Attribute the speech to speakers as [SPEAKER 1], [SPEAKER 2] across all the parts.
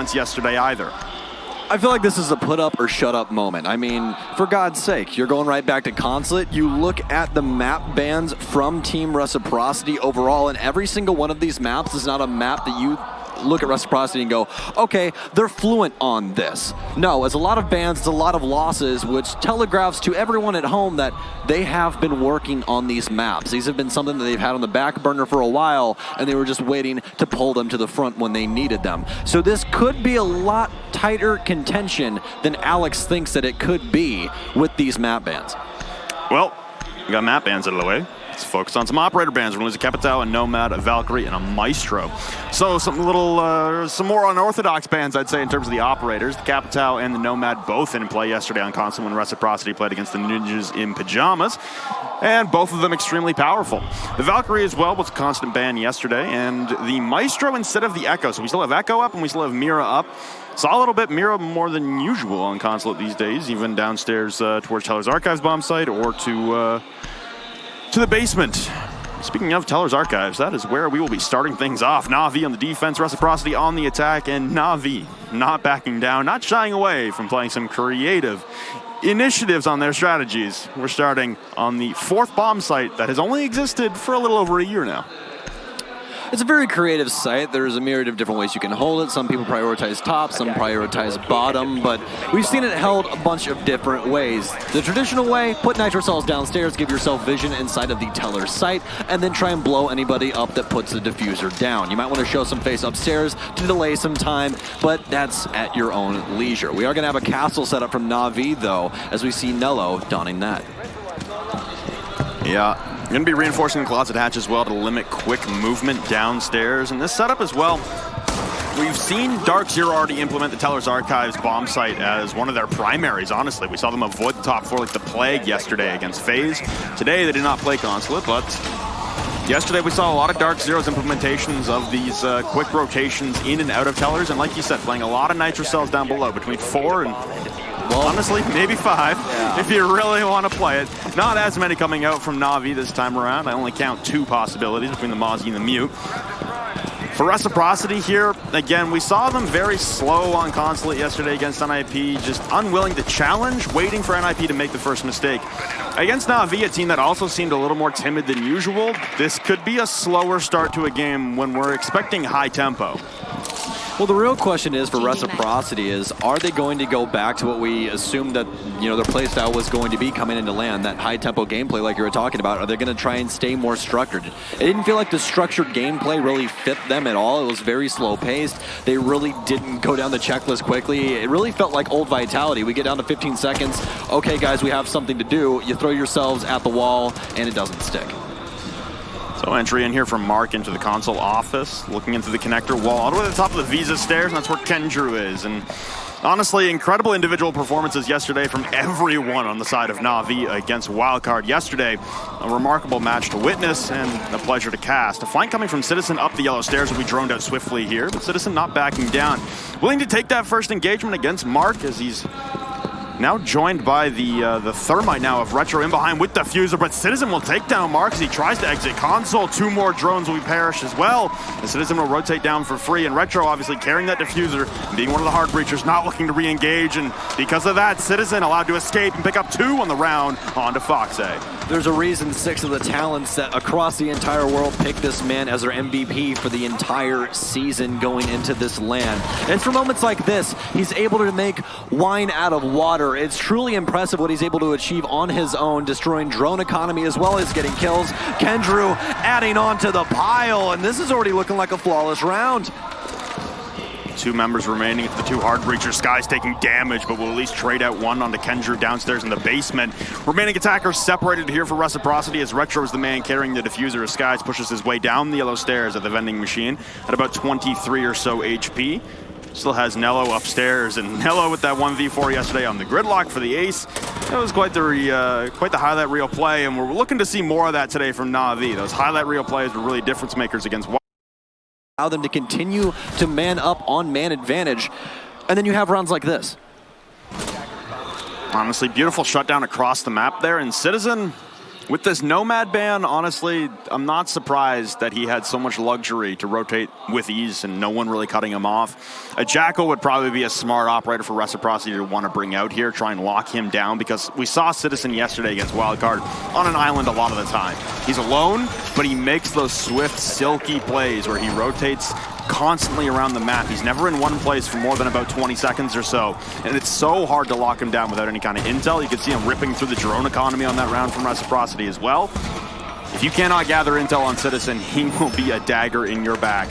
[SPEAKER 1] defense yesterday either.
[SPEAKER 2] I feel like this is a put up or shut up moment. I mean, for God's sake, you're going right back to Consulate. You look at the map bans from Team Reciprocity overall, and every single one of these maps is not a map that you look at Reciprocity and go, okay, they're fluent on this. No, it's a lot of bans, it's a lot of losses, which telegraphs to everyone at home that they have been working on these maps. These have been something that they've had on the back burner for a while, and they were just waiting to pull them to the front when they needed them. So this could be a lot tighter contention than Alex thinks that it could be with these map bans.
[SPEAKER 1] Well, we got map bans out of the way. Let's focus on some operator bands. We're going to lose a Capitao, a Nomad, a Valkyrie, and a Maestro. So some more unorthodox bands, I'd say, in terms of the operators. The Capitao and the Nomad both in play yesterday on console when Reciprocity played against the Ninjas in Pajamas. And both of them extremely powerful. The Valkyrie as well was a constant ban yesterday. And the Maestro instead of the Echo. So we still have Echo up and we still have Mira up. Saw a little bit Mira more than usual on Consulate these days, even downstairs towards Teller's Archives bomb site or to the basement. Speaking of Teller's Archives, that is where we will be starting things off. NaVi on the defense, Reciprocity on the attack, and NaVi not backing down, not shying away from playing some creative initiatives on their strategies. We're starting on the 4th bomb site that has only existed for a little over a year now.
[SPEAKER 2] It's a very creative site. There's a myriad of different ways you can hold it. Some people prioritize top, some prioritize bottom, but we've seen it held a bunch of different ways. The traditional way, put nitro cells downstairs, give yourself vision inside of the Teller site, and then try and blow anybody up that puts the diffuser down. You might want to show some face upstairs to delay some time, but that's at your own leisure. We are going to have a castle set up from NaVi, though, as we see Nello donning that.
[SPEAKER 1] Yeah. Going to be reinforcing the closet hatch as well to limit quick movement downstairs. And this setup as well, we've seen Dark Zero already implement the Teller's Archives bomb site as one of their primaries, honestly. We saw them avoid the top 4 like the plague yesterday against FaZe. Today they did not play Consulate, but yesterday we saw a lot of Dark Zero's implementations of these quick rotations in and out of Tellers. And like you said, playing a lot of nitro cells down below, between 4 and... well, honestly, maybe 5, if you really want to play it. Not as many coming out from NaVi this time around. I only count 2 possibilities between the Mozzie and the Mute. For Reciprocity here, again, we saw them very slow on Consulate yesterday against NIP, just unwilling to challenge, waiting for NIP to make the first mistake. Against NaVi, a team that also seemed a little more timid than usual, this could be a slower start to a game when we're expecting high tempo.
[SPEAKER 2] Well, the real question is for Reciprocity is, are they going to go back to what we assumed that, you know, their playstyle was going to be coming into LAN, that high-tempo gameplay like you were talking about? Are they going to try and stay more structured? It didn't feel like the structured gameplay really fit them at all. It was very slow-paced. They really didn't go down the checklist quickly. It really felt like old Vitality. We get down to 15 seconds. Okay, guys, we have something to do. You throw yourselves at the wall, and it doesn't stick.
[SPEAKER 1] So entry in here from Mark into the console office, looking into the connector wall, all the way to the top of the Visa stairs, and that's where Kendrew is. And honestly, incredible individual performances yesterday from everyone on the side of NaVi against Wildcard yesterday. A remarkable match to witness and a pleasure to cast. A flank coming from Citizen up the yellow stairs will be droned out swiftly here, but Citizen not backing down. Willing to take that first engagement against Mark as he's now joined by the Thermite now of Retro in behind with Diffuser, but Citizen will take down Mark as he tries to exit console. 2 more drones will perish as well. The Citizen will rotate down for free, and Retro obviously carrying that Diffuser, being one of the hard breachers, not looking to re-engage, and because of that, Citizen allowed to escape and pick up 2 on the round onto Foxe.
[SPEAKER 2] There's a reason 6 of the talents that across the entire world picked this man as their MVP for the entire season going into this LAN. And it's for moments like this, he's able to make wine out of water. It's truly impressive what he's able to achieve on his own, destroying drone economy as well as getting kills. Kendrew adding on to the pile, and this is already looking like a flawless round.
[SPEAKER 1] 2 members remaining. It's the 2 hard breachers. Sky's taking damage, but will at least trade out 1 onto Kendrew downstairs in the basement. Remaining attackers separated here for Reciprocity as Retro is the man carrying the diffuser as Skies pushes his way down the yellow stairs at the vending machine at about 23 or so HP. Still has Nello upstairs, and Nello with that 1v4 yesterday on the gridlock for the ace. That was quite the highlight reel play, and we're looking to see more of that today from NaVi. Those highlight reel plays were really difference makers against
[SPEAKER 2] allow them to continue to man up on man advantage, and then you have rounds like this.
[SPEAKER 1] Honestly, beautiful shutdown across the map there, and Citizen With this Nomad ban, honestly, I'm not surprised that he had so much luxury to rotate with ease and no one really cutting him off. A Jackal would probably be a smart operator for Reciprocity to want to bring out here, try and lock him down, because we saw Citizen yesterday against Wildcard on an island a lot of the time. He's alone, but he makes those swift, silky plays where he rotates constantly around the map. He's never in one place for more than about 20 seconds or so, and it's so hard to lock him down without any kind of intel. You can see him ripping through the drone economy on that round from Reciprocity as well. If you cannot gather intel on Citizen, he will be a dagger in your back.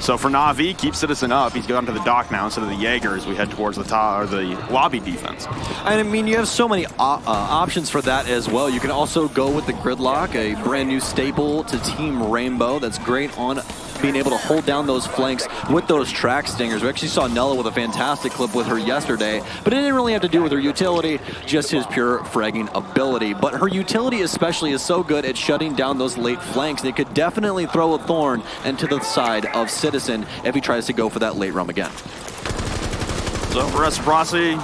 [SPEAKER 1] So for NaVi, keep Citizen up. He's gone to the dock now instead of the Jaeger as we head towards the top, or the lobby defense.
[SPEAKER 2] I mean, you have so many options for that as well. You can also go with the Gridlock, a brand new staple to Team Rainbow. That's great on being able to hold down those flanks with those track stingers. We actually saw Nella with a fantastic clip with her yesterday, but it didn't really have to do with her utility, just his pure fragging ability. But her utility especially is so good at shutting down those late flanks. They could definitely throw a thorn into the side of Citizen if he tries to go for that late roam again.
[SPEAKER 1] So for Reciprocity,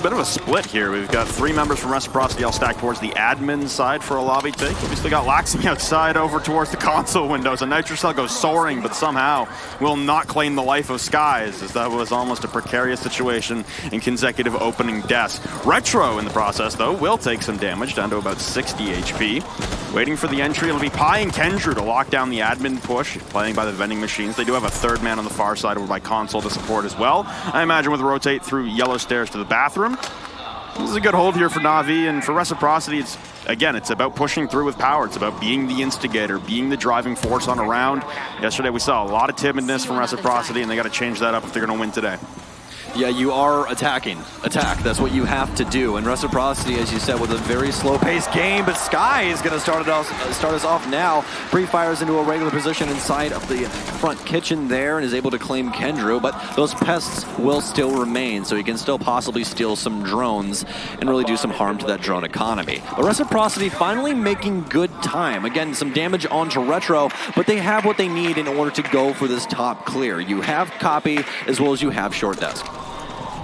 [SPEAKER 1] bit of a split here. We've got 3 members from Reciprocity all stacked towards the admin side for a lobby take. We still got Laxing outside over towards the console windows. A Nitrocell goes soaring, but somehow will not claim the life of Skies, as that was almost a precarious situation in consecutive opening deaths. Retro in the process, though, will take some damage, down to about 60 HP. Waiting for the entry, it'll be Pi and Kendrew to lock down the admin push, playing by the vending machines. They do have a 3rd man on the far side over by console to support as well. I imagine with a rotate through yellow stairs to the bathroom. This is a good hold here for NaVi, and for Reciprocity, it's about pushing through with power. It's about being the instigator, being the driving force on a round. Yesterday we saw a lot of timidness from Reciprocity, and they got to change that up if they're going to win today.
[SPEAKER 2] Yeah, you are attacking. Attack, that's what you have to do. And Reciprocity, as you said, with a very slow-paced game, but Sky is going to start us off now. Pre-fires into a regular position inside of the front kitchen there and is able to claim Kendrew, but those pests will still remain, so he can still possibly steal some drones and really do some harm to that drone economy. But Reciprocity finally making good time. Again, some damage onto Retro, but they have what they need in order to go for this top clear. You have copy as well as you have short desk.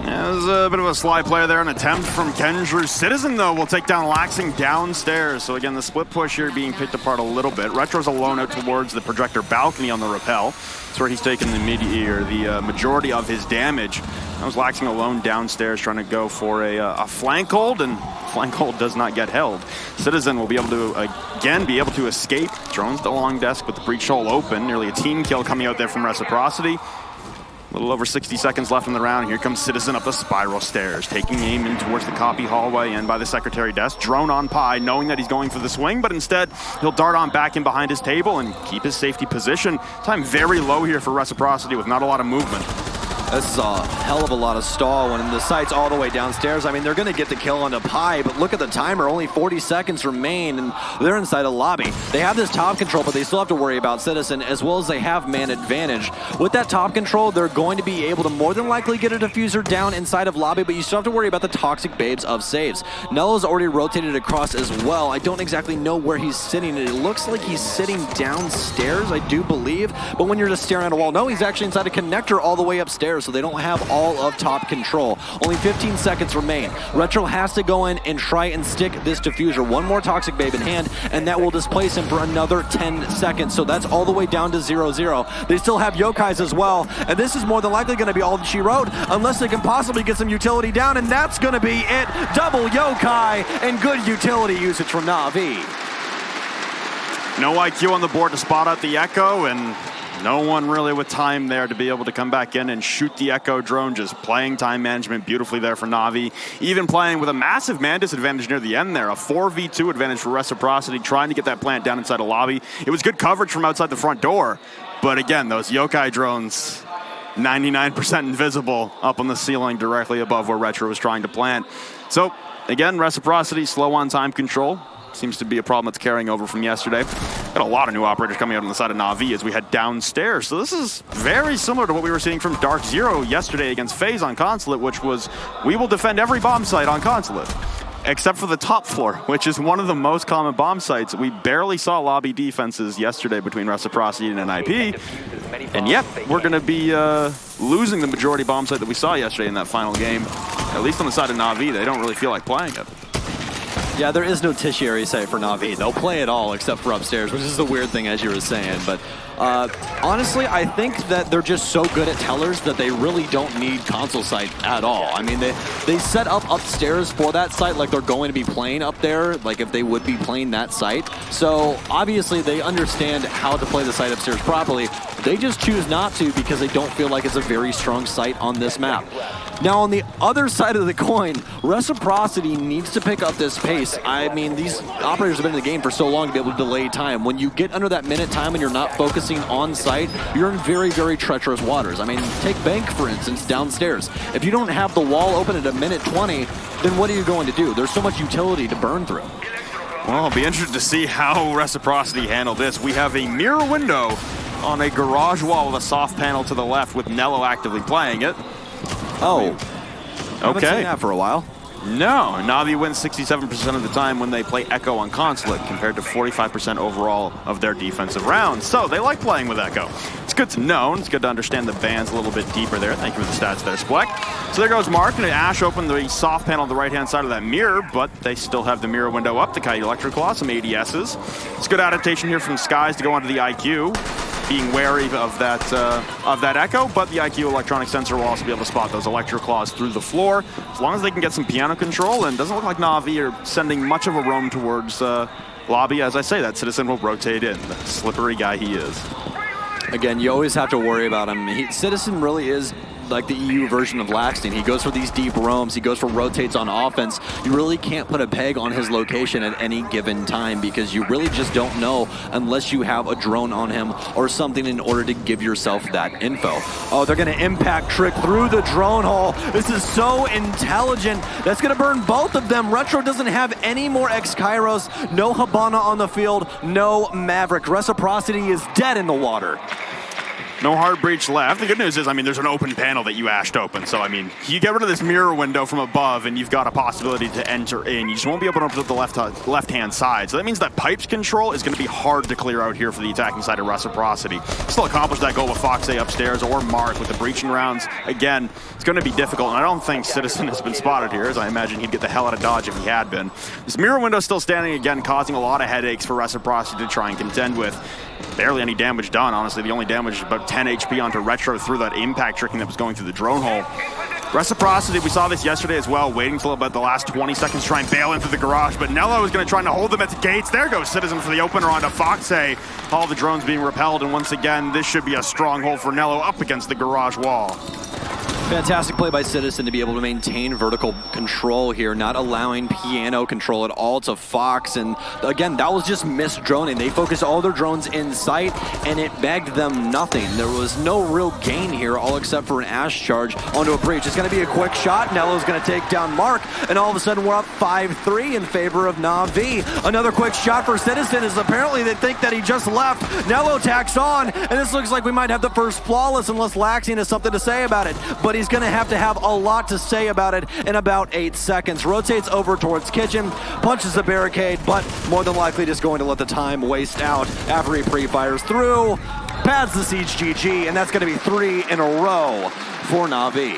[SPEAKER 1] Yeah, there's a bit of a sly play there, an attempt from Kendrew. Citizen, though, will take down Laxing downstairs. So again, the split push here being picked apart a little bit. Retro's alone out towards the projector balcony on the rappel. That's where he's taken the majority of his damage. That was Laxing alone downstairs trying to go for a flank hold, and flank hold does not get held. Citizen will be able to, again, be able to escape. Drones the long desk with the breach hole open. Nearly a team kill coming out there from Reciprocity. A little over 60 seconds left in the round. Here comes Citizen up the spiral stairs, taking aim in towards the copy hallway and by the secretary desk. Drone on Pi, knowing that he's going for the swing, but instead he'll dart on back in behind his table and keep his safety position. Time very low here for Reciprocity with not a lot of movement.
[SPEAKER 2] This is a hell of a lot of stall when the site's all the way downstairs. I mean, they're going to get the kill onto Pi, but look at the timer. Only 40 seconds remain, and they're inside a lobby. They have this top control, but they still have to worry about Citizen, as well as they have man advantage. With that top control, they're going to be able to more than likely get a diffuser down inside of lobby, but you still have to worry about the toxic babes of saves. Nella's already rotated across as well. I don't exactly know where he's sitting. It looks like he's sitting downstairs, I do believe, but when you're just staring at a wall, no, he's actually inside a connector all the way upstairs, so they don't have all of top control. Only 15 seconds remain. Retro has to go in and try and stick this diffuser. One more toxic babe in hand, and that will displace him for another 10 seconds. So that's all the way down to 0-0. They still have yokais as well, and this is more than likely going to be all that she wrote, unless they can possibly get some utility down, and that's going to be it. Double yokai and good utility usage from NaVi.
[SPEAKER 1] No IQ on the board to spot out the Echo, and no one really with time there to be able to come back in and shoot the Echo drone. Just playing time management beautifully there for NaVi. Even playing with a massive man disadvantage near the end there. A 4v2 advantage for Reciprocity, trying to get that plant down inside a lobby. It was good coverage from outside the front door. But again, those yokai drones, 99% invisible up on the ceiling directly above where Retro was trying to plant. So again, Reciprocity slow on time control. Seems to be a problem that's carrying over from yesterday. Got a lot of new operators coming out on the side of NaVi as we head downstairs. So this is very similar to what we were seeing from Dark Zero yesterday against FaZe on Consulate, which was, we will defend every bomb site on Consulate, except for the top floor, which is one of the most common bomb sites. We barely saw lobby defenses yesterday between Reciprocity and NIP. And yep, we're going to be losing the majority bomb site that we saw yesterday in that final game. At least on the side of NaVi, they don't really feel like playing it.
[SPEAKER 2] Yeah, there is no tertiary site for NaVi. They'll play it all except for upstairs, which is the weird thing, as you were saying. But honestly, I think that they're just so good at tellers that they really don't need console site at all. I mean, they set up upstairs for that site like they're going to be playing up there, like if they would be playing that site. So obviously they understand how to play the site upstairs properly. They just choose not to because they don't feel like it's a very strong site on this map. Now, on the other side of the coin, Reciprocity needs to pick up this pace. I mean, these operators have been in the game for so long to be able to delay time. When you get under that minute time and you're not focusing on site, you're in very, very treacherous waters. I mean, take Bank, for instance, downstairs. If you don't have the wall open at a minute 20, then what are you going to do? There's so much utility to burn through.
[SPEAKER 1] Well, I'll be interested to see how Reciprocity handle this. We have a mirror window on a garage wall with a soft panel to the left with Nello actively playing it.
[SPEAKER 2] Oh,
[SPEAKER 1] okay.
[SPEAKER 2] Haven't seen that for a while.
[SPEAKER 1] No, NaVi wins 67% of the time when they play Echo on Consulate compared to 45% overall of their defensive rounds. So they like playing with Echo. It's good to know, and it's good to understand the bands a little bit deeper there. Thank you for the stats there, Spleck. So there goes Mark, and Ash opened the soft panel on the right-hand side of that mirror, but they still have the mirror window up. The Kite Electric Claw, some ADSs. It's good adaptation here from Skies to go onto the IQ. Being wary of that Echo, but the IQ electronic sensor will also be able to spot those Electro Claws through the floor, as long as they can get some piano control, and it doesn't look like NaVi are sending much of a roam towards lobby. As I say, that Citizen will rotate in, the slippery guy he is.
[SPEAKER 2] Again, you always have to worry about him. Citizen really is like the EU version of Laxton. He goes for these deep roams. He goes for rotates on offense. You really can't put a peg on his location at any given time because you really just don't know unless you have a drone on him or something in order to give yourself that info. Oh, they're going to impact trick through the drone hole. This is so intelligent. That's going to burn both of them. Retro doesn't have any more X-Kairos. No Habana on the field. No Maverick. Reciprocity is dead in the water.
[SPEAKER 1] No hard breach left. The good news is, I mean, there's an open panel that you ashed open. So, I mean, you get rid of this mirror window from above, and you've got a possibility to enter in. You just won't be able to open up the left-hand side. So that means that Pipes control is going to be hard to clear out here for the attacking side of Reciprocity. Still accomplish that goal with Foxay upstairs or Mark with the breaching rounds. Again, it's going to be difficult, and I don't think Citizen has been spotted here, as I imagine he'd get the hell out of Dodge if he had been. This mirror window still standing again, causing a lot of headaches for Reciprocity to try and contend with. Barely any damage done, honestly. The only damage is about 10 HP onto Retro through that impact tricking that was going through the drone hole. Reciprocity, we saw this yesterday as well, waiting until about the last 20 seconds to try and bail in through the garage, but Nello is going to try to hold them at the gates. There goes Citizen for the opener onto Foxay. All the drones being repelled, and once again, this should be a stronghold for Nello up against the garage wall.
[SPEAKER 2] Fantastic play by Citizen to be able to maintain vertical control here, not allowing piano control at all to Fox. And again, that was just missed droning. They focused all their drones in sight, and it bagged them nothing. There was no real gain here, all except for an Ash charge onto a breach. It's going to be a quick shot. Nello's going to take down Mark, and all of a sudden we're up 5-3 in favor of NaVi. Another quick shot for Citizen is apparently they think that he just left. Nello tacks on, and this looks like we might have the first flawless unless Laxian has something to say about it. But he's going to have a lot to say about it in about 8 seconds. Rotates over towards Kitchen, punches the barricade, but more than likely just going to let the time waste out after he pre-fires through, pads the Siege GG, and that's going to be 3 in a row for NaVi.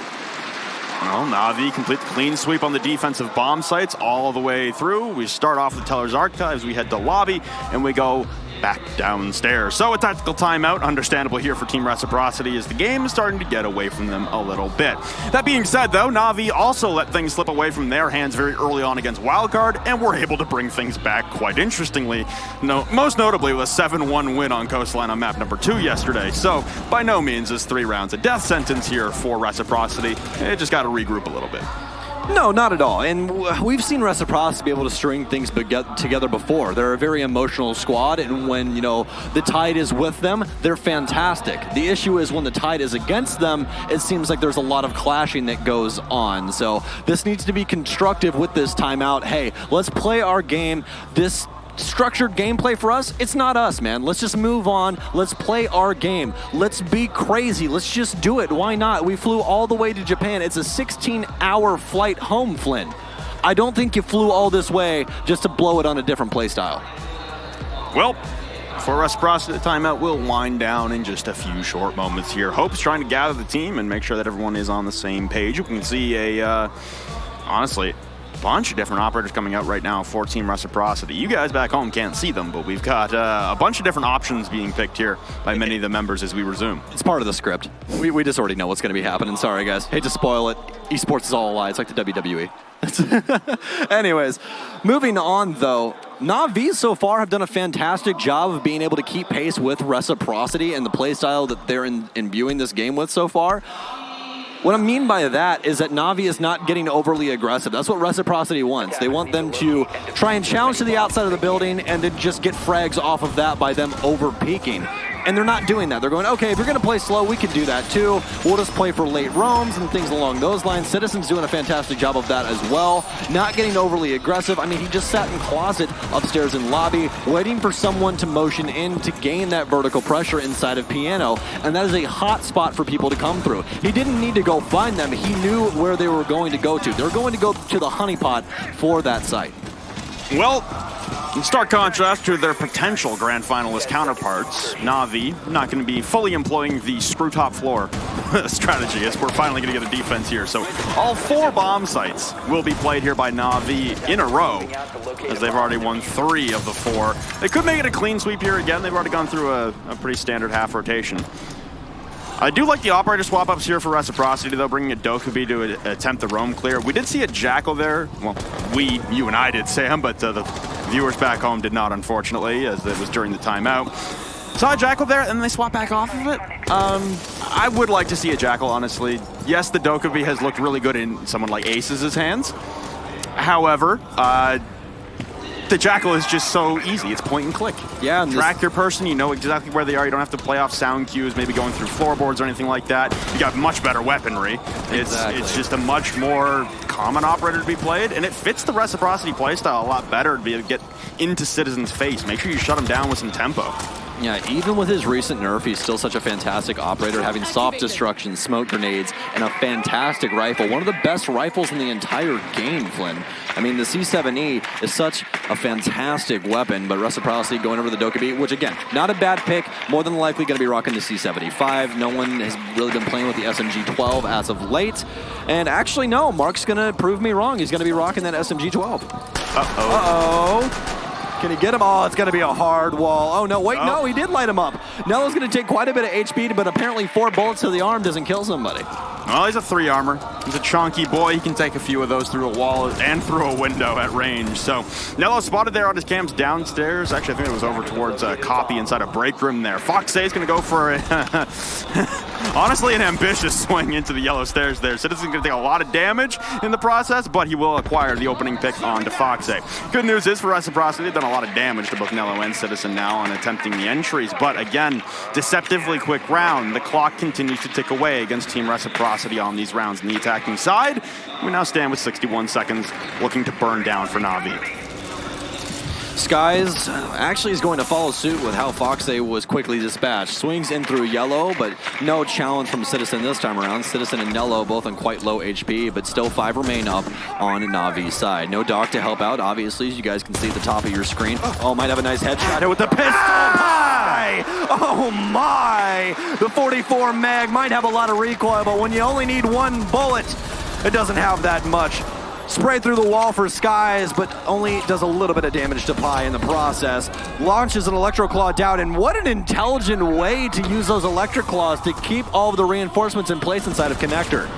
[SPEAKER 1] Well, NaVi complete the clean sweep on the defensive bomb sites all the way through. We start off with Teller's Archives, we head to lobby, and we go back downstairs. So a tactical timeout, understandable here for Team Reciprocity, as the game is starting to get away from them a little bit. That being said, though, NaVi also let things slip away from their hands very early on against Wildcard, and were able to bring things back quite interestingly. Most notably with a 7-1 win on Coastline on map number 2 yesterday. So by no means is 3 rounds a death sentence here for Reciprocity. It just got to regroup a little bit.
[SPEAKER 2] No, not at all. And we've seen Reciprocity be able to string things together before. They're a very emotional squad, and when, the tide is with them, they're fantastic. The issue is when the tide is against them, it seems like there's a lot of clashing that goes on. So this needs to be constructive with this timeout. Hey, let's play our game. This structured gameplay for us, it's not us, man. Let's just move on. Let's play our game. Let's be crazy. Let's just do it. Why not? We flew all the way to Japan. It's a 16-hour flight home, Flynn. I don't think you flew all this way just to blow it on a different play style.
[SPEAKER 1] Well, for Reciprocity, the timeout will wind down in just a few short moments here. Hope's trying to gather the team and make sure that everyone is on the same page. You can see honestly, bunch of different operators coming out right now for Team Reciprocity. You guys back home can't see them, but we've got a bunch of different options being picked here by many of the members as we resume.
[SPEAKER 2] It's part of the script. We just already know what's going to be happening. Sorry, guys. Hate to spoil it. Esports is all a lie. It's like the WWE. Anyways, moving on, though. NaVi so far have done a fantastic job of being able to keep pace with Reciprocity and the playstyle that they're imbuing this game with so far. What I mean by that is that NaVi is not getting overly aggressive. That's what Reciprocity wants. They want them to try and challenge to the outside of the building and then just get frags off of that by them over-peaking. And they're not doing that. They're going, okay, if you're going to play slow, we can do that too. We'll just play for late roams and things along those lines. Citizen's doing a fantastic job of that as well. Not getting overly aggressive. I mean, he just sat in closet upstairs in lobby, waiting for someone to motion in to gain that vertical pressure inside of Piano. And that is a hot spot for people to come through. He didn't need to go find them. He knew where they were going to go to. They were going to go to the honeypot for that site.
[SPEAKER 1] Well, in stark contrast to their potential grand finalist counterparts, NaVi not going to be fully employing the screw top floor strategy as we're finally going to get a defense here. So all 4 bomb sites will be played here by NaVi in a row, as they've already won 3 of the 4. They could make it a clean sweep here again. They've already gone through a pretty standard half rotation. I do like the operator swap-ups here for Reciprocity, though, bringing a Dokubi to attempt the roam clear. We did see a Jackal there. Well, you and I did, Sam, but the viewers back home did not, unfortunately, as it was during the timeout. Saw a Jackal there, and they swap back off of it. I would like to see a Jackal, honestly. Yes, the Dokubi has looked really good in someone like Ace's hands. However, the Jackal is just so easy. It's point and click.
[SPEAKER 2] Yeah, and
[SPEAKER 1] track your person. You know exactly where they are. You don't have to play off sound cues, maybe going through floorboards or anything like that. You got much better weaponry. It's just a much more common operator to be played, and it fits the Reciprocity playstyle a lot better to be able to get into Citizen's face. Make sure you shut him down with some tempo.
[SPEAKER 2] Yeah, even with his recent nerf, he's still such a fantastic operator, having soft destruction, smoke grenades, and a fantastic rifle. One of the best rifles in the entire game, Flynn. I mean, the C7E is such a fantastic weapon, but Reciprocity going over the Dokubi, which again, not a bad pick, more than likely going to be rocking the C75. No one has really been playing with the SMG-12 as of late. And actually, no, Mark's going to prove me wrong. He's going to be rocking that SMG-12. Uh-oh. Can he get him? Oh, it's going to be a hard wall. Oh, no. Wait, no, he did light him up. Nello's going to take quite a bit of HP, but apparently 4 bullets to the arm doesn't kill somebody.
[SPEAKER 1] Well, he's a 3 armor. He's a chunky boy. He can take a few of those through a wall and through a window at range. So Nello spotted there on his cams downstairs. Actually, I think it was over towards Copy inside a break room there. Foxay is going to go for honestly an ambitious swing into the yellow stairs there. Citizen's going to take a lot of damage in the process, but he will acquire the opening pick onto Foxay. Good news is for Reciprocity, they've done a lot of damage to both Nello and Citizen now on attempting the entries. But again, deceptively quick round. The clock continues to tick away against Team Reciprocity on these rounds on the attacking side. We now stand with 61 seconds looking to burn down for NaVi.
[SPEAKER 2] Skies actually is going to follow suit with how Foxay was quickly dispatched. Swings in through yellow, but no challenge from Citizen this time around. Citizen and Nello both on quite low HP, but still 5 remain up on NaVi's side. No Doc to help out, obviously, as you guys can see at the top of your screen. Oh, might have a nice headshot here with the pistol. My! Oh my! The 44 mag might have a lot of recoil, but when you only need 1 bullet, it doesn't have that much. Spray through the wall for Skies, but only does a little bit of damage to Pi in the process. Launches an Electro Claw down, and what an intelligent way to use those Electric Claws to keep all of the reinforcements in place inside of Connector.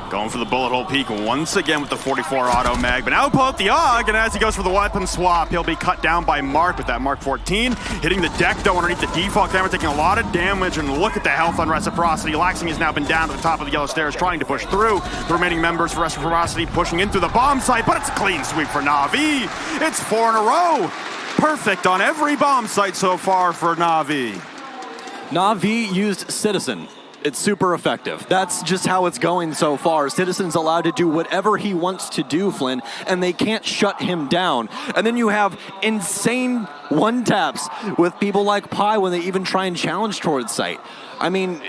[SPEAKER 1] Going for the bullet hole peek once again with the 44 auto mag, but now pull out the AUG, and as he goes for the weapon swap, he'll be cut down by Mark with that Mark 14, hitting the deck though underneath the default camera, taking a lot of damage, and look at the health on Reciprocity. Laxing has now been down to the top of the yellow stairs, trying to push through. The remaining members for Reciprocity pushing into the bomb site, but it's a clean sweep for NaVi. It's 4 in a row. Perfect on every bomb site so far for NaVi.
[SPEAKER 2] NaVi used Citizen. It's super effective. That's just how it's going so far. Citizen's allowed to do whatever he wants to do, Flynn, and they can't shut him down. And then you have insane one-taps with people like Pi when they even try and challenge towards site. I mean,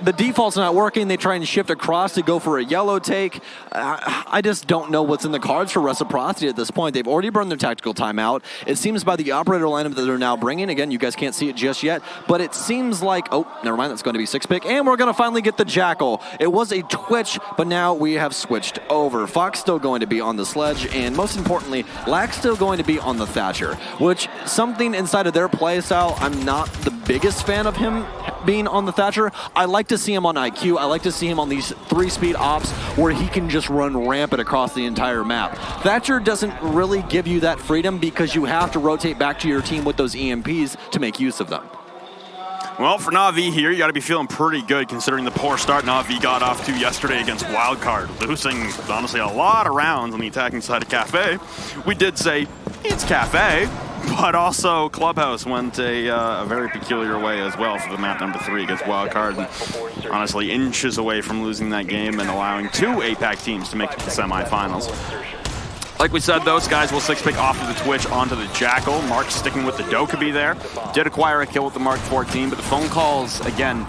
[SPEAKER 2] the default's not working. They try and shift across to go for a yellow take. I just don't know what's in the cards for Reciprocity at this point. They've already burned their tactical timeout. It seems by the operator lineup that they're now bringing, again, you guys can't see it just yet, but it seems like, oh, never mind, that's going to be 6-pick, and we're going to finally get the Jackal. It was a Twitch, but now we have switched over. Fox still going to be on the Sledge, and most importantly, Lack's still going to be on the Thatcher, which something inside of their playstyle, I'm not the biggest fan of him being on the Thatcher. I like to see him on IQ. I like to see him on these 3-speed ops where he can just run rampant across the entire map. Thatcher doesn't really give you that freedom because you have to rotate back to your team with those EMPs to make use of them.
[SPEAKER 1] Well, for NaVi here, you got to be feeling pretty good considering the poor start NaVi got off to yesterday against Wildcard, losing, honestly, a lot of rounds on the attacking side of Cafe. We did say it's Cafe, but also Clubhouse went a very peculiar way as well for the map number 3 against Wildcard. And honestly, inches away from losing that game and allowing 2 APAC teams to make it to the semifinals. Like we said, those guys will 6-pick off of the Twitch onto the Jackal. Mark sticking with the Dokkaebi there. Did acquire a kill with the Mark 14, but the phone calls, again,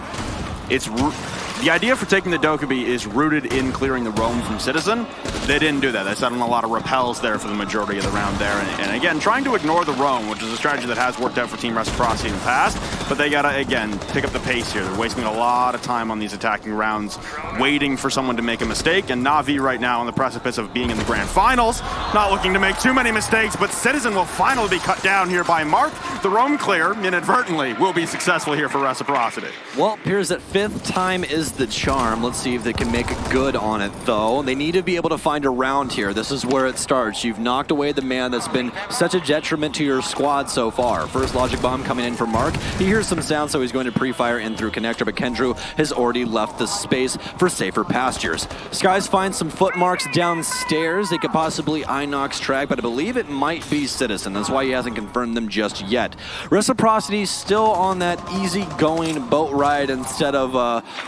[SPEAKER 1] the idea for taking the Dokkaebi is rooted in clearing the roam from Citizen. They didn't do that. They set on a lot of repels there for the majority of the round there. And again, trying to ignore the roam, which is a strategy that has worked out for Team Reciprocity in the past, but they gotta, again, pick up the pace here. They're wasting a lot of time on these attacking rounds, waiting for someone to make a mistake. And NaVi right now on the precipice of being in the grand finals, not looking to make too many mistakes, but Citizen will finally be cut down here by Mark. The roam clear, inadvertently, will be successful here for Reciprocity.
[SPEAKER 2] Well, appears that 5th time is the charm. Let's see if they can make good on it, though. They need to be able to find a round here. This is where it starts. You've knocked away the man that's been such a detriment to your squad so far. First logic bomb coming in for Mark. He hears some sound, so he's going to pre-fire in through connector, but Kendrew has already left the space for safer pastures. Skies finds some footmarks downstairs. They could possibly Inox track, but I believe it might be Citizen. That's why he hasn't confirmed them just yet. Reciprocity still on that easy-going boat ride instead of,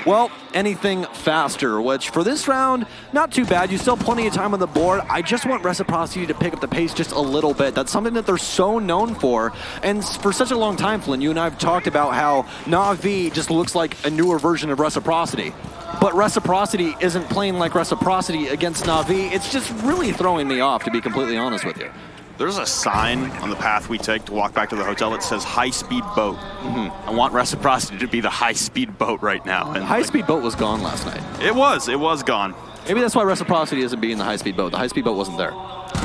[SPEAKER 2] well, anything faster, which for this round, not too bad. You still have plenty of time on the board. I just want Reciprocity to pick up the pace just a little bit. That's something that they're so known for. And for such a long time, Flynn, you and I have talked about how NaVi just looks like a newer version of Reciprocity. But Reciprocity isn't playing like Reciprocity against NaVi. It's just really throwing me off, to be completely honest with you.
[SPEAKER 1] There's a sign on the path we take to walk back to the hotel that says high-speed boat. I want Reciprocity to be the high-speed boat right now. And
[SPEAKER 2] high-speed boat was gone last night.
[SPEAKER 1] It was gone.
[SPEAKER 2] Maybe that's why Reciprocity isn't being the high-speed boat. The high-speed boat wasn't there.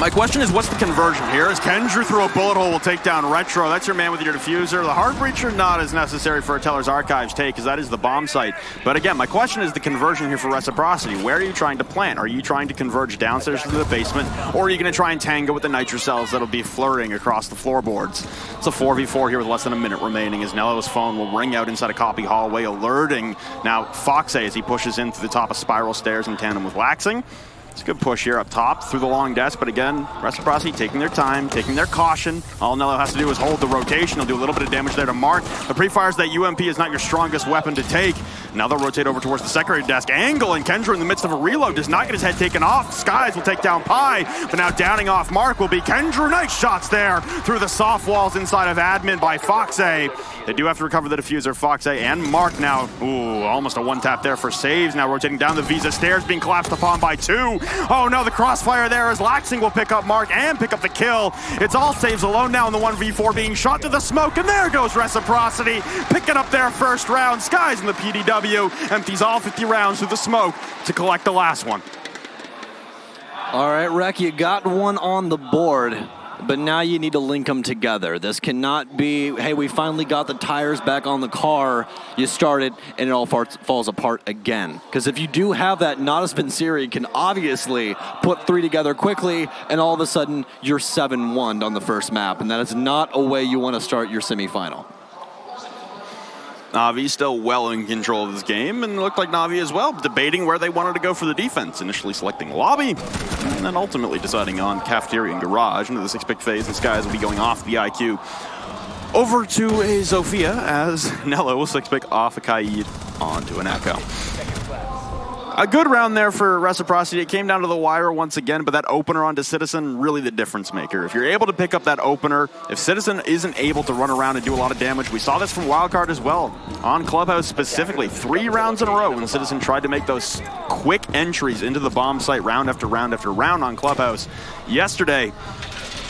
[SPEAKER 1] My question is, what's the conversion here? As Kendrew through a bullet hole will take down Retro. That's your man with your diffuser. The hard breacher not as necessary for a Teller's Archives take, because that is the bomb site. But again, my question is the conversion here for Reciprocity. Where are you trying to plant? Are you trying to converge downstairs to the basement, or are you going to try and tango with the nitro cells that'll be flirting across the floorboards? It's a 4v4 here with less than a minute remaining, as Nello's phone will ring out inside a copy hallway, alerting now Foxe as he pushes in through the top of spiral stairs in tandem with Laxing. It's a good push here up top through the long desk, but again, Reciprocity taking their time, taking their caution. All Nello has to do is hold the rotation. He'll do a little bit of damage there to Mark. The pre-fires that UMP is not your strongest weapon to take. Now they'll rotate over towards the secondary desk. Angle, and Kendrew in the midst of a reload does not get his head taken off. Skies will take down Pi, but now downing off Mark will be Kendrew. Nice shots there through the soft walls inside of admin by Foxe. They do have to recover the diffuser. Foxe and Mark now, ooh, almost a one-tap there for saves. Now rotating down the Visa stairs, being collapsed upon by 2. Oh no, the crossfire there as Laxing will pick up Mark and pick up the kill. It's all saves alone now in the 1v4, being shot to the smoke, and there goes Reciprocity, picking up their first round. Skies in the PDW, empties all 50 rounds through the smoke to collect the last one.
[SPEAKER 2] All right, Rec, you got one on the board, but now you need to link them together. This cannot be, hey, we finally got the tires back on the car, you start it, and it all falls apart again. Because if you do have that, Natus Vincere can obviously put 3 together quickly, and all of a sudden, you're 7-1 on the first map, and that is not a way you want to start your semifinal.
[SPEAKER 1] NaVi still well in control of this game, and it looked like NaVi as well, debating where they wanted to go for the defense. Initially selecting Lobby, and then ultimately deciding on Cafeteria and Garage into the 6-pick phase. The Skies will be going off the IQ over to a Zofia, as Nello will 6-pick off a Kaid onto an Echo. A good round there for Reciprocity. It came down to the wire once again, but that opener onto Citizen, really the difference maker. If you're able to pick up that opener, if Citizen isn't able to run around and do a lot of damage, we saw this from Wildcard as well. On Clubhouse specifically, 3 rounds in a row when Citizen tried to make those quick entries into the bomb site round after round after round on Clubhouse. Yesterday,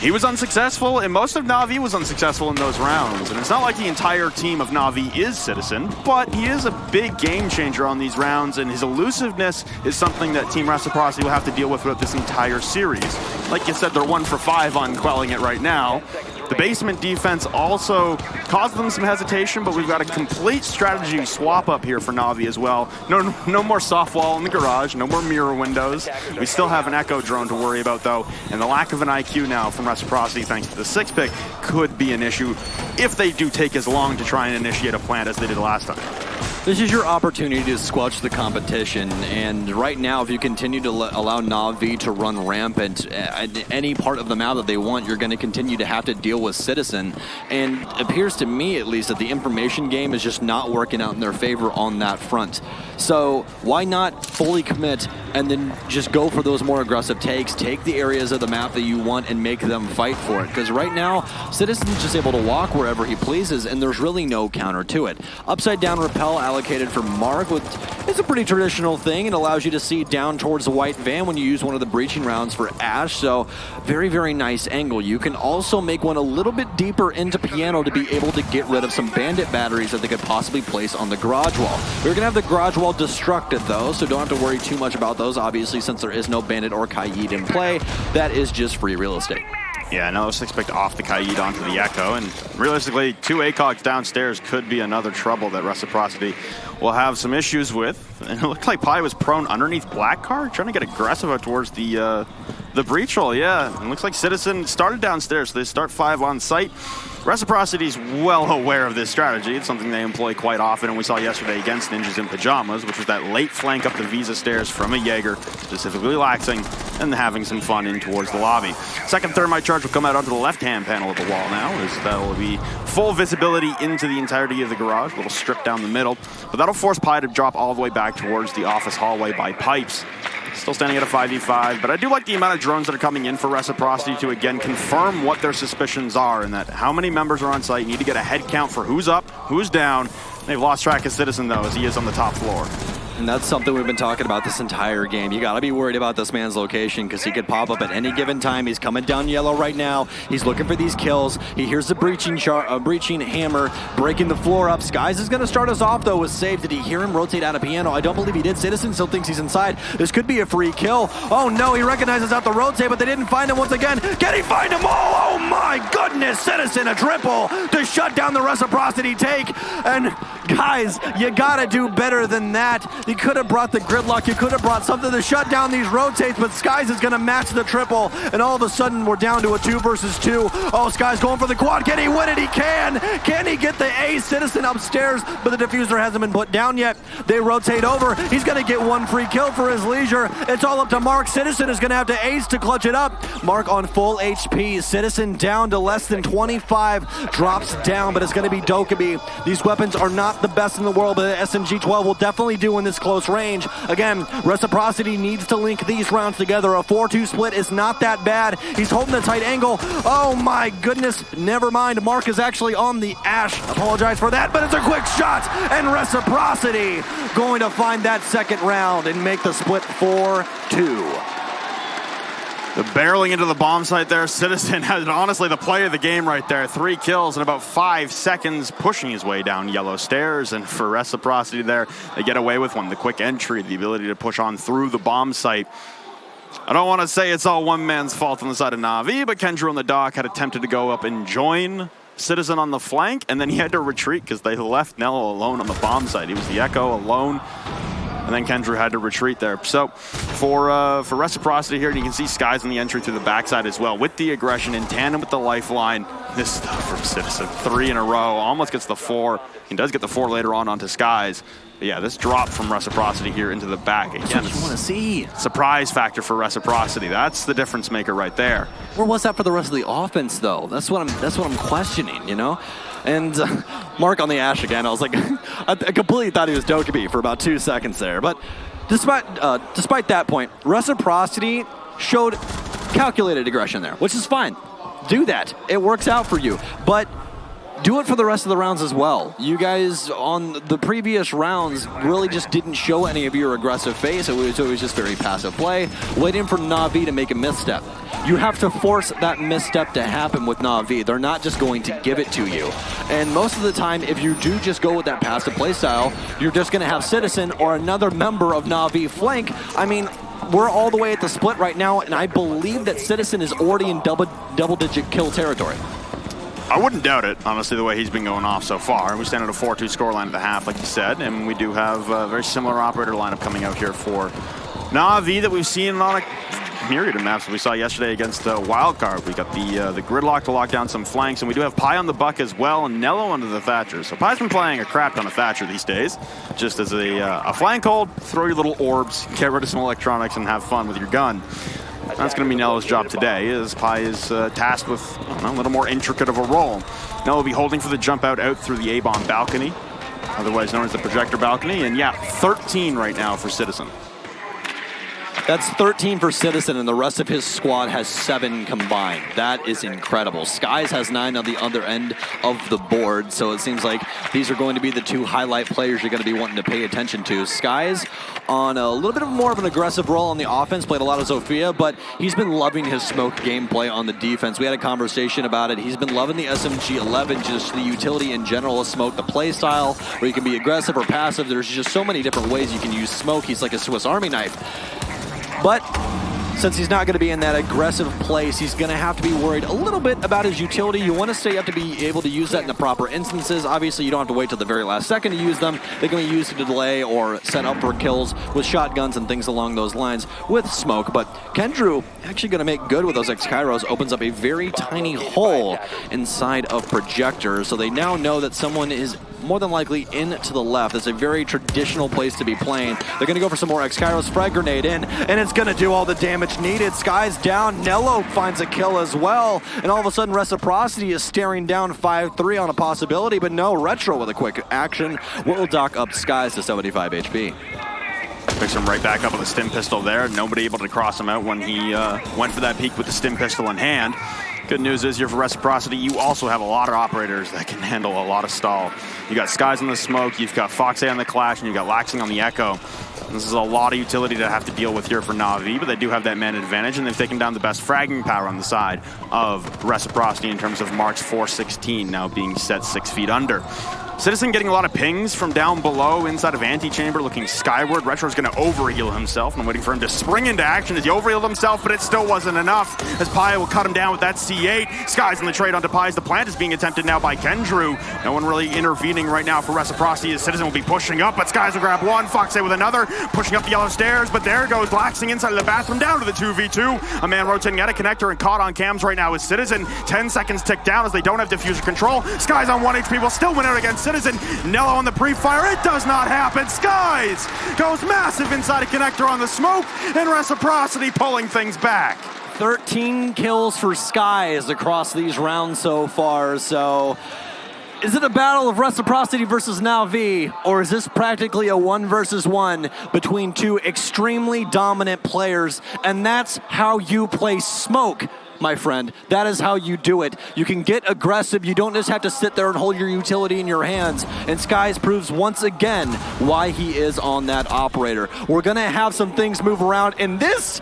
[SPEAKER 1] he was unsuccessful, and most of NaVi was unsuccessful in those rounds. And it's not like the entire team of NaVi is Citizen, but he is a big game changer on these rounds, and his elusiveness is something that Team Reciprocity will have to deal with throughout this entire series. Like you said, they're 1 for 5 on quelling it right now. The basement defense also caused them some hesitation, but we've got a complete strategy swap up here for NaVi as well. No more soft wall in the garage, no more mirror windows. We still have an Echo drone to worry about though, and the lack of an IQ now from Reciprocity thanks to the 6 pick could be an issue if they do take as long to try and initiate a plant as they did last time.
[SPEAKER 2] This is your opportunity to squelch the competition, and right now, if you continue to allow NaVi to run rampant at any part of the map that they want, you're going to continue to have to deal with Citizen, and it appears to me, at least, that the information game is just not working out in their favor on that front. So why not fully commit and then just go for those more aggressive takes, take the areas of the map that you want and make them fight for it? Because right now, Citizen's just able to walk wherever he pleases, and there's really no counter to it. Upside down rappel allocated for Mark, it's a pretty traditional thing. It allows you to see down towards the white van when you use one of the breaching rounds for Ash, so very, very nice angle. You can also make one a little bit deeper into Piano to be able to get rid of some bandit batteries that they could possibly place on the garage wall. We're going to have the garage wall destructed though, so don't have to worry too much about those, obviously, since there is no bandit or Kaid in play. That is just free real estate.
[SPEAKER 1] Yeah, another 6 picked off the Kaid onto the Echo, and realistically, 2 ACOGs downstairs could be another trouble that Reciprocity will have some issues with. And it looked like Pi was prone underneath Black Card, trying to get aggressive out towards the breach hole. Yeah, it looks like Citizen started downstairs, so they start 5 on site. Reciprocity's well aware of this strategy. It's something they employ quite often, and we saw yesterday against Ninjas in Pajamas, which was that late flank up the Visa stairs from a Jaeger, specifically laxing and having some fun in towards the lobby. Second thermite charge will come out onto the left-hand panel of the wall now, as that will be full visibility into the entirety of the garage, a little strip down the middle, but that'll force Pi to drop all the way back towards the office hallway by pipes. Still standing at a 5v5, but I do like the amount of drones that are coming in for Reciprocity to, again, confirm what their suspicions are and that how many members are on site. You need to get a head count for who's up, who's down. They've lost track of Citizen, though, as he is on the top floor.
[SPEAKER 2] And that's something we've been talking about this entire game. You gotta be worried about this man's location because he could pop up at any given time. He's coming down yellow right now. He's looking for these kills. He hears the breaching hammer breaking the floor up. Skies is gonna start us off though with save. Did he hear him rotate out of Piano? I don't believe he did. Citizen still thinks he's inside. This could be a free kill. Oh no, he recognizes out the rotate, but they didn't find him once again. Can he find him? Oh my goodness, Citizen, a triple to shut down the Reciprocity take. And guys, you gotta do better than that. You could have brought the gridlock, you could have brought something to shut down these rotates, but Skies is gonna match the triple, and all of a sudden we're down to a 2 versus 2. Oh, Skies going for the quad. Can he win it? He can! Can he get the ace? Citizen upstairs, but the diffuser hasn't been put down yet. They rotate over. He's gonna get 1 free kill for his leisure. It's all up to Mark. Citizen is gonna have to ace to clutch it up. Mark on full HP. Citizen down to less than 25. Drops down, but it's gonna be Dokkaebi. These weapons are not the best in the world, but the SMG-12 will definitely do in this close range. Again, Reciprocity needs to link these rounds together. A 4-2 split is not that bad. He's holding a tight angle. Oh my goodness. Never mind. Mark is actually on the Ash. Apologize for that, but it's a quick shot. And Reciprocity going to find that second round and make the split 4-2.
[SPEAKER 1] The barreling into the bomb site there, Citizen has honestly the play of the game right there. 3 kills in about 5 seconds, pushing his way down yellow stairs. And for Reciprocity there, they get away with one. The quick entry, the ability to push on through the bomb site. I don't want to say it's all one man's fault on the side of NaVi, but Kendra on the dock had attempted to go up and join Citizen on the flank, and then he had to retreat because they left Nello alone on the bomb site. He was the Echo alone. And then Kendra had to retreat there. So for Reciprocity here, and you can see Skies on the entry through the backside as well, with the aggression in tandem with the lifeline. This stuff from Citizen, 3 in a row, almost gets the 4. He does get the 4 later on onto Skies. But yeah, this drop from Reciprocity here into the back. Again,
[SPEAKER 2] that's what you want to see.
[SPEAKER 1] Surprise factor for Reciprocity. That's the difference maker right there.
[SPEAKER 2] Where was that for the rest of the offense, though? That's what I'm questioning, you know? And Mark on the Ash again, I was like, I completely thought he was Dokkaebi for about 2 seconds there. But despite that point, Reciprocity showed calculated aggression there, which is fine. Do that. It works out for you. But do it for the rest of the rounds as well. You guys on the previous rounds really just didn't show any of your aggressive face. It was just very passive play, waiting for NaVi to make a misstep. You have to force that misstep to happen with NaVi. They're not just going to give it to you. And most of the time, if you do just go with that passive play style, you're just going to have Citizen or another member of NaVi flank. I mean, we're all the way at the split right now, and I believe that Citizen is already in double-digit kill territory.
[SPEAKER 1] I wouldn't doubt it, honestly, the way he's been going off so far. We stand at a 4-2 scoreline at the half, like you said, and we do have a very similar operator lineup coming out here for NaVi that we've seen on a myriad of maps that we saw yesterday against the Wildcard. We got the Gridlock to lock down some flanks, and we do have Pi on the Buck as well, and Nello under the Thatcher. So Pi's been playing a crap ton of Thatcher these days, just as a flank hold, throw your little orbs, get rid of some electronics, and have fun with your gun. That's going to be Nello's job today, as Pi is tasked with a little more intricate of a role. Nello will be holding for the jump out through the A-bomb balcony, otherwise known as the projector balcony. And yeah, 13 right now for Citizen.
[SPEAKER 2] That's 13 for Citizen, and the rest of his squad has 7 combined. That is incredible. Skies has 9 on the other end of the board, so it seems like these are going to be the 2 highlight players you're going to be wanting to pay attention to. Skies on a little bit more of an aggressive role on the offense, played a lot of Zofia, but he's been loving his smoke gameplay on the defense. We had a conversation about it. He's been loving the SMG-11, just the utility in general of smoke, the play style, where you can be aggressive or passive. There's just so many different ways you can use smoke. He's like a Swiss Army knife. But since he's not going to be in that aggressive place, he's going to have to be worried a little bit about his utility. You want to stay up to be able to use that in the proper instances. Obviously, you don't have to wait till the very last second to use them. They can be used to delay or set up for kills with shotguns and things along those lines with smoke. But Kendrew actually going to make good with those X-Kairos, opens up a very tiny hole inside of projectors. So they now know that someone is more than likely in to the left. It's a very traditional place to be playing. They're going to go for some more X-Kairos, frag grenade in, and it's going to do all the damage needed. Sky's down. Nello finds a kill as well, and all of a sudden Reciprocity is staring down 5-3 on a possibility, but no, Retro with a quick action will dock up Skies to 75 HP.
[SPEAKER 1] Picks him right back up with a stim pistol there. Nobody able to cross him out when he went for that peek with the stim pistol in hand. Good news is here for Reciprocity, you also have a lot of operators that can handle a lot of stall. You got Skies on the smoke, you've got Foxay on the Clash, and you've got Laxing on the Echo. This is a lot of utility to have to deal with here for NaVi, but they do have that man advantage, and they've taken down the best fragging power on the side of Reciprocity in terms of Mark's 416, now being set 6 feet under. Citizen getting a lot of pings from down below inside of Antechamber, looking skyward. Retro's going to overheal himself, and I'm waiting for him to spring into action as he overhealed himself, but it still wasn't enough as Pi will cut him down with that C8. Skies in the trade onto Pi's. The plant is being attempted now by Kendrew. No one really intervening right now for Reciprocity as Citizen will be pushing up, but Skies will grab one. Foxay with another, pushing up the yellow stairs, but there goes Laxing inside of the bathroom, down to the 2v2. A man rotating at a connector and caught on cams right now is Citizen. 10 seconds tick down as they don't have diffuser control. Skies on 1 HP will still win out against Citizen. Nello on the pre-fire, it does not happen. Skies goes massive inside a connector on the smoke, and Reciprocity pulling things back.
[SPEAKER 2] 13 kills for Skies across these rounds so far, so is it a battle of Reciprocity versus NaVi, or is this practically a 1 versus 1 between 2 extremely dominant players? And that's how you play smoke, my friend. That is how you do it. You can get aggressive. You don't just have to sit there and hold your utility in your hands. And Skies proves once again why he is on that operator. We're going to have some things move around. And this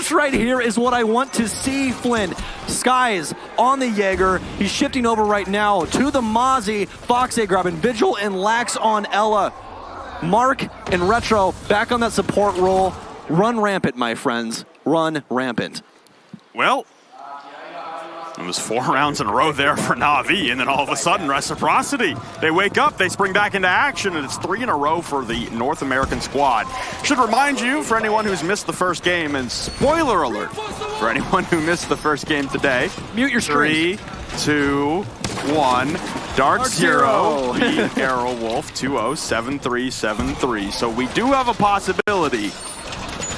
[SPEAKER 2] right here is what I want to see, Flynn. Skies on the Jaeger. He's shifting over right now to the Mozzie. Foxay grabbing Vigil and Lax on Ella. Mark and Retro back on that support role. Run rampant, my friends. Run rampant.
[SPEAKER 1] Well, it was 4 rounds in a row there for NaVi, and then all of a sudden, Reciprocity. They wake up, they spring back into action, and it's 3 in a row for the North American squad. Should remind you, for anyone who's missed the first game, and spoiler alert, for anyone who missed the first game today.
[SPEAKER 2] Mute your screen.
[SPEAKER 1] 3, 2, 1. Dark Zero, the Arrow Wolf, 2-0, 7-3, 7-3. So we do have a possibility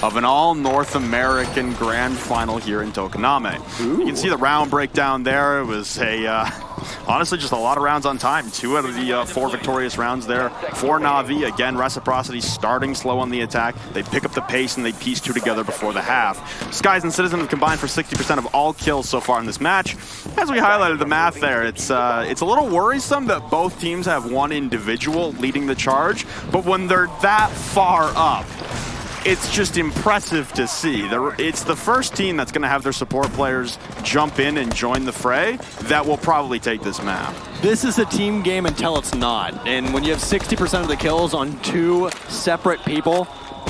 [SPEAKER 1] of an all-North American grand final here in Tokoname. You can see the round breakdown there. It was a honestly, just a lot of rounds on time. 2 out of the 4 victorious rounds there for NaVi. Again, Reciprocity starting slow on the attack. They pick up the pace and they piece 2 together before the half. Skies and Citizen have combined for 60% of all kills so far in this match. As we highlighted the math there, it's a little worrisome that both teams have one individual leading the charge, but when they're that far up, it's just impressive to see. It's the first team that's going to have their support players jump in and join the fray that will probably take this map.
[SPEAKER 2] This is a team game until it's not. And when you have 60% of the kills on 2 separate people,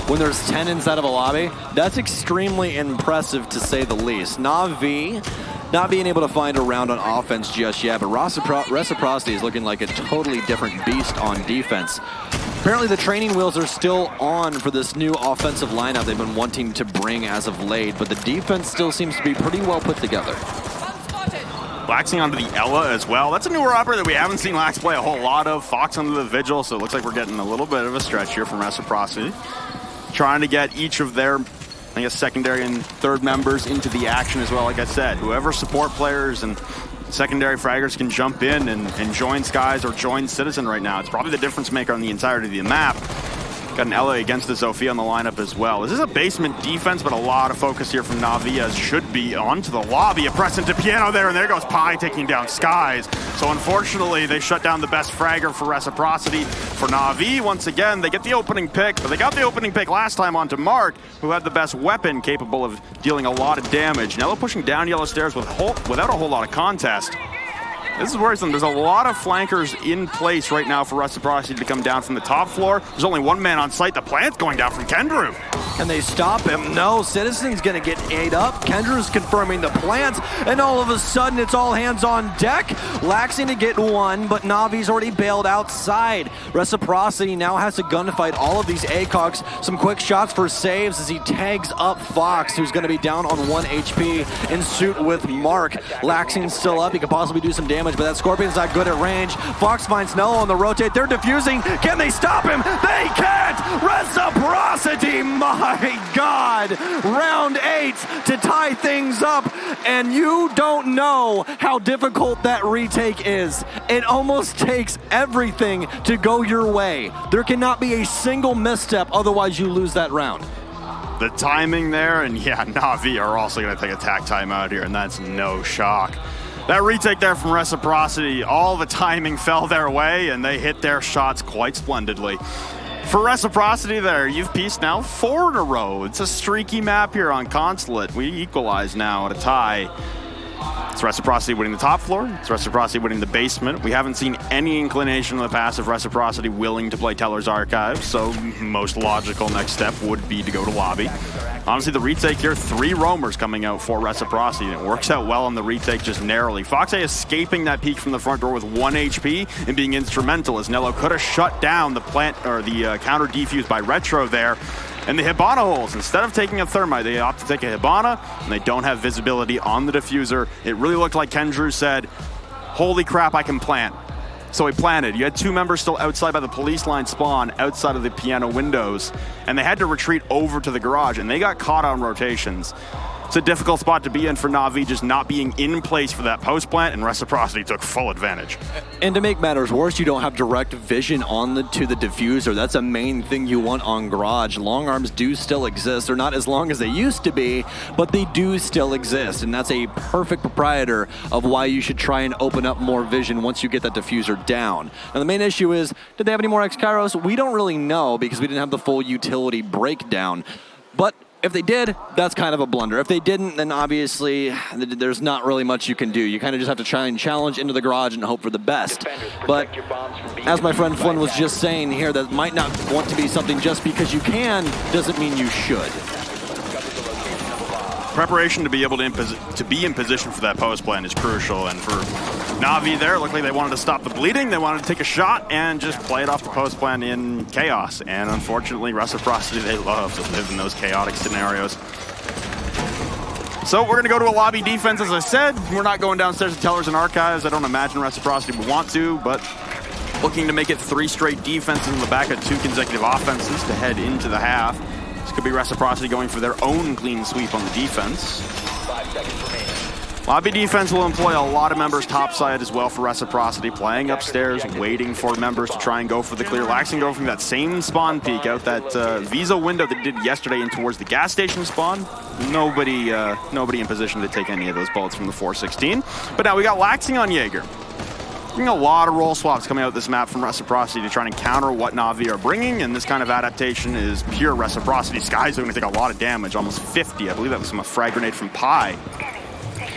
[SPEAKER 2] when there's 10 inside of a lobby, that's extremely impressive to say the least. NaVi not being able to find a round on offense just yet, but Reciprocity is looking like a totally different beast on defense. Apparently the training wheels are still on for this new offensive lineup they've been wanting to bring as of late, but the defense still seems to be pretty well put together.
[SPEAKER 1] Laxing onto the Ella as well. That's a newer operator that we haven't seen Lax play a whole lot of. Fox onto the Vigil, so it looks like we're getting a little bit of a stretch here from Reciprocity. Trying to get each of their, I guess, secondary and third members into the action as well. Like I said, whoever support players and secondary fraggers can jump in and join Skies or join Citizen right now. It's probably the difference maker on the entirety of the map. Got an LA against the Zofia on the lineup as well. This is a basement defense, but a lot of focus here from NaVi, as should be onto the lobby. A press into Piano there, and there goes Pi taking down Skies. So unfortunately, they shut down the best fragger for Reciprocity. For NaVi, once again, they get the opening pick, but they got the opening pick last time onto Mark, who had the best weapon capable of dealing a lot of damage. Nello pushing down yellow stairs without a whole lot of contest. This is worrisome. There's a lot of flankers in place right now for Reciprocity to come down from the top floor. There's only 1 man on site. The plant's going down from Kendrew.
[SPEAKER 2] Can they stop him? No, Citizen's gonna get ate up. Kendrew's confirming the plants, and all of a sudden it's all hands on deck. Laxing to get 1, but NaVi's already bailed outside. Reciprocity now has to gunfight all of these ACOGs. Some quick shots for saves as he tags up Fox, who's gonna be down on 1 HP in suit with Mark. Laxing's still up. He could possibly do some damage, but that Scorpion's not good at range. Fox finds Nello on the rotate. They're defusing. Can they stop him? They can't! Reciprocity, my God! Round 8 to tie things up, and you don't know how difficult that retake is. It almost takes everything to go your way. There cannot be a single misstep, otherwise you lose that round.
[SPEAKER 1] The timing there, and yeah, NaVi are also going to take a tack timeout here, and that's no shock. That retake there from Reciprocity, all the timing fell their way, and they hit their shots quite splendidly. For Reciprocity there, you've pieced now 4 in a row. It's a streaky map here on Consulate. We equalize now at a tie. It's Reciprocity winning the top floor. It's Reciprocity winning the basement. We haven't seen any inclination in the past of Reciprocity willing to play Teller's Archive, so most logical next step would be to go to lobby. Honestly, the retake here, 3 roamers coming out for Reciprocity, and it works out well on the retake just narrowly. Fox escaping that peek from the front door with 1 HP and being instrumental, as Nello could have shut down the plant or the counter defuse by Retro there. And the Hibana holes, instead of taking a Thermite, they opt to take a Hibana, and they don't have visibility on the diffuser. It really looked like Kendrew said, holy crap, I can plant. So he planted. You had 2 members still outside by the police line spawn, outside of the piano windows, and they had to retreat over to the garage, and they got caught on rotations. It's a difficult spot to be in for NaVi, just not being in place for that post plant, and Reciprocity took full advantage.
[SPEAKER 2] And to make matters worse, you don't have direct vision on to the diffuser. That's a main thing you want on Garage. Long arms do still exist. They're not as long as they used to be, but they do still exist, and that's a perfect proprietor of why you should try and open up more vision once you get that diffuser down. Now the main issue is, did they have any more X-Kairos? We don't really know because we didn't have the full utility breakdown, but if they did, that's kind of a blunder. If they didn't, then obviously there's not really much you can do. You kind of just have to try and challenge into the garage and hope for the best. But as my friend Flynn was just saying here, that might not want to be something just because you can doesn't mean you should.
[SPEAKER 1] Preparation to be able to be in position for that post plan is crucial, and for NaVi there, it looked like they wanted to stop the bleeding, they wanted to take a shot and just play it off the post plan in chaos, and unfortunately Reciprocity, they love to live in those chaotic scenarios. So we're going to go to a lobby defense, as I said. We're not going downstairs to Tellers and Archives. I don't imagine Reciprocity would want to, but looking to make it 3 straight defenses in the back of 2 consecutive offenses to head into the half. This could be Reciprocity going for their own clean sweep on the defense.
[SPEAKER 3] 5 seconds remaining.
[SPEAKER 1] Lobby defense will employ a lot of members topside as well for Reciprocity, playing upstairs, waiting for members to try and go for the clear. Laxing go from that same spawn peak out that Visa window that did yesterday in towards the gas station spawn. Nobody in position to take any of those bullets from the 416. But now we got Laxing on Jaeger. Bringing a lot of roll swaps coming out this map from Reciprocity to try and counter what NaVi are bringing, and this kind of adaptation is pure Reciprocity. Sky's going to take a lot of damage, almost 50. I believe that was from a frag grenade from Pi.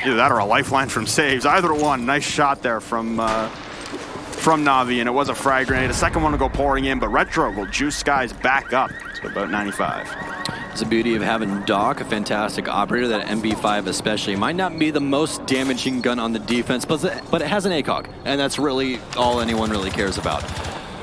[SPEAKER 1] Either that or a lifeline from Saves. Either one. Nice shot there from NaVi, and it was a frag grenade. A second one will go pouring in, but Retro will juice Skies back up to about 95.
[SPEAKER 2] It's the beauty of having Doc, a fantastic operator. That MB5 especially might not be the most damaging gun on the defense, but it has an ACOG, and that's really all anyone really cares about.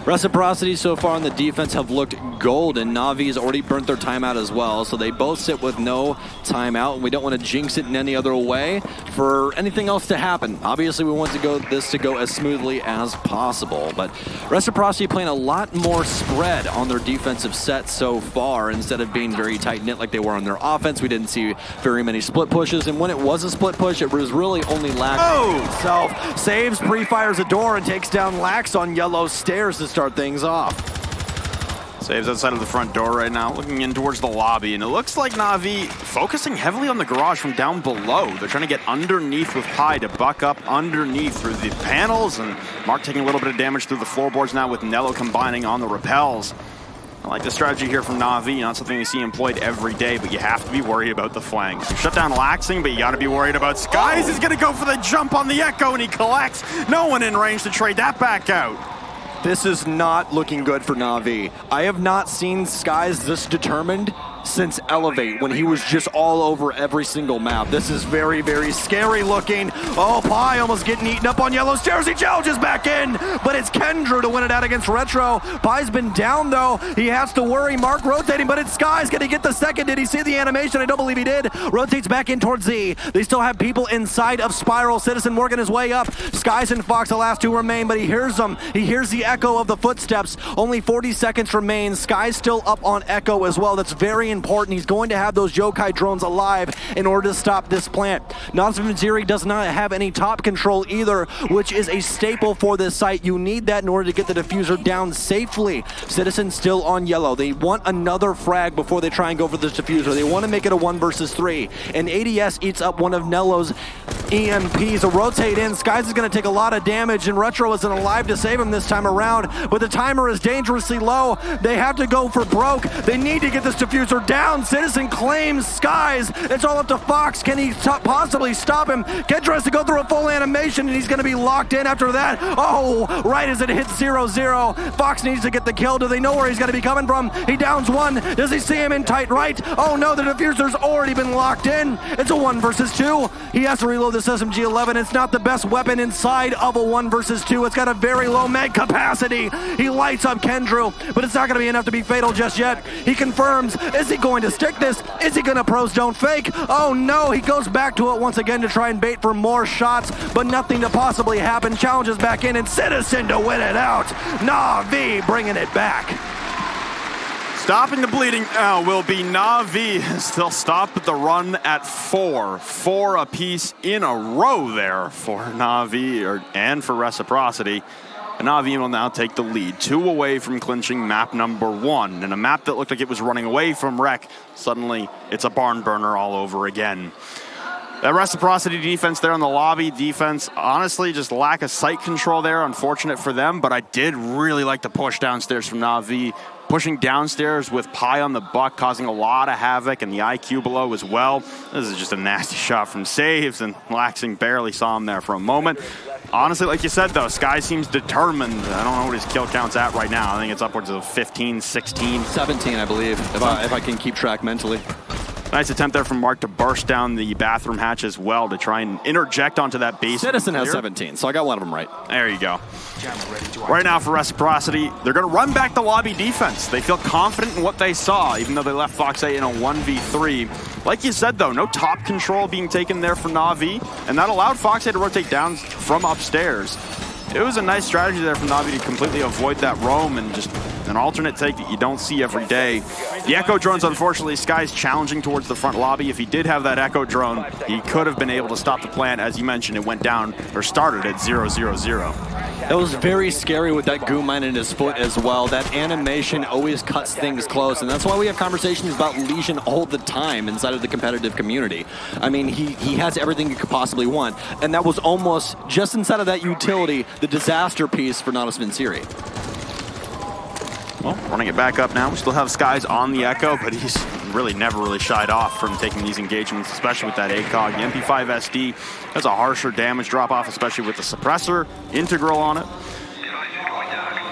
[SPEAKER 2] Reciprocity so far on the defense have looked gold, and NaVi has already burnt their timeout as well, so they both sit with no timeout, and we don't want to jinx it in any other way for anything else to happen. Obviously, we want this to go as smoothly as possible, but Reciprocity playing a lot more spread on their defensive set so far instead of being very tight-knit like they were on their offense. We didn't see very many split pushes, and when it was a split push, it was really only Lax himself. Saves, pre-fires a door, and takes down Lax on yellow stairs to start things off.
[SPEAKER 1] Saves outside of the front door right now, looking in towards the lobby, and it looks like NaVi focusing heavily on the garage from down below. They're trying to get underneath with Pi to buck up underneath through the panels, and Mark taking a little bit of damage through the floorboards now with Nello combining on the repels. I like the strategy here from NaVi, not something you see employed every day, but you have to be worried about the flanks. You shut down Laxing, but you got to be worried about Skies. He's going to go for the jump on the Echo, and he collects. No one in range to trade that back out.
[SPEAKER 2] This is not looking good for NaVi. I have not seen Skies this determined since Elevate, when he was just all over every single map. This is very, very scary looking. Oh, Pi almost getting eaten up on yellow stairs. He challenges back in, but it's Kendrew to win it out against Retro. Pi's been down, though. He has to worry. Mark rotating, but it's Skies. Going to get the second. Did he see the animation? I don't believe he did. Rotates back in towards Z. They still have people inside of Spiral. Citizen working his way up. Skies and Fox, the last two remain, but he hears them. He hears the echo of the footsteps. Only 40 seconds remain. Skies still up on Echo as well. That's very important. He's going to have those Yokai drones alive in order to stop this plant. Natus Vincere does not have any top control either, which is a staple for this site. You need that in order to get the diffuser down safely. Citizen still on yellow. They want another frag before they try and go for this diffuser. They want to make it a 1 versus 3. And ADS eats up one of Nello's EMPs. A rotate in. Skies is going to take a lot of damage, and Retro isn't alive to save him this time around, but the timer is dangerously low. They have to go for broke. They need to get this diffuser down. Citizen claims Skies. It's all up to Fox. Can he possibly stop him? Kendra has to go through a full animation, and he's going to be locked in after that. Oh, right as it hits 0-0. Fox needs to get the kill. Do they know where he's going to be coming from? He downs one. Does he see him in tight right? Oh no, the diffuser's already been locked in. It's a 1 versus 2. He has to reload this SMG-11. It's not the best weapon inside of a 1 versus 2. It's got a very low mag capacity. He lights up Kendrew, but it's not going to be enough to be fatal just yet. He confirms. Is he going to stick this? Is he going to pros don't fake? Oh no, he goes back to it once again to try and bait for more shots, but nothing to possibly happen. Challenges back in, and Citizen to win it out. NaVi bringing it back.
[SPEAKER 1] Stopping the bleeding now will be NaVi. Still stopped at the run at 4. 4 apiece in a row there for NaVi and for Reciprocity. And NaVi will now take the lead. 2 away from clinching map number 1. And a map that looked like it was running away from Rec, suddenly it's a barn burner all over again. That Reciprocity defense there on the lobby defense, honestly, just lack of sight control there. Unfortunate for them, but I did really like the push downstairs from NaVi. Pushing downstairs with Pi on the buck, causing a lot of havoc, and the IQ below as well. This is just a nasty shot from Saves, and Laxing barely saw him there for a moment. Honestly, like you said, though, Sky seems determined. I don't know what his kill count's at right now. I think it's upwards of 15, 16.
[SPEAKER 2] 17, I believe, if I can keep track mentally.
[SPEAKER 1] Nice attempt there from Mark to burst down the bathroom hatch as well to try and interject onto that base.
[SPEAKER 2] Citizen has 17, so I got one of them right.
[SPEAKER 1] There you go. Right now for Reciprocity, they're going to run back the lobby defense. They feel confident in what they saw, even though they left Fox 8 in a 1v3. Like you said, though, no top control being taken there for NaVi, and that allowed Fox 8 to rotate down from upstairs. It was a nice strategy there from NaVi to completely avoid that roam and just an alternate take that you don't see every day. The Echo drones, unfortunately, Sky's challenging towards the front lobby. If he did have that Echo drone, he could have been able to stop the plant. As you mentioned, it went down, or started at 0-0-0.
[SPEAKER 2] That was very scary with that goo mine in his foot as well. That animation always cuts things close, and that's why we have conversations about Legion all the time inside of the competitive community. I mean, he has everything you could possibly want, and that was almost, just inside of that utility, the disaster piece for Natus Vincere.
[SPEAKER 1] Well, running it back up now. We still have Skies on the Echo, but he's really never shied off from taking these engagements, especially with that ACOG. The MP5 SD has a harsher damage drop-off, especially with the suppressor integral on it.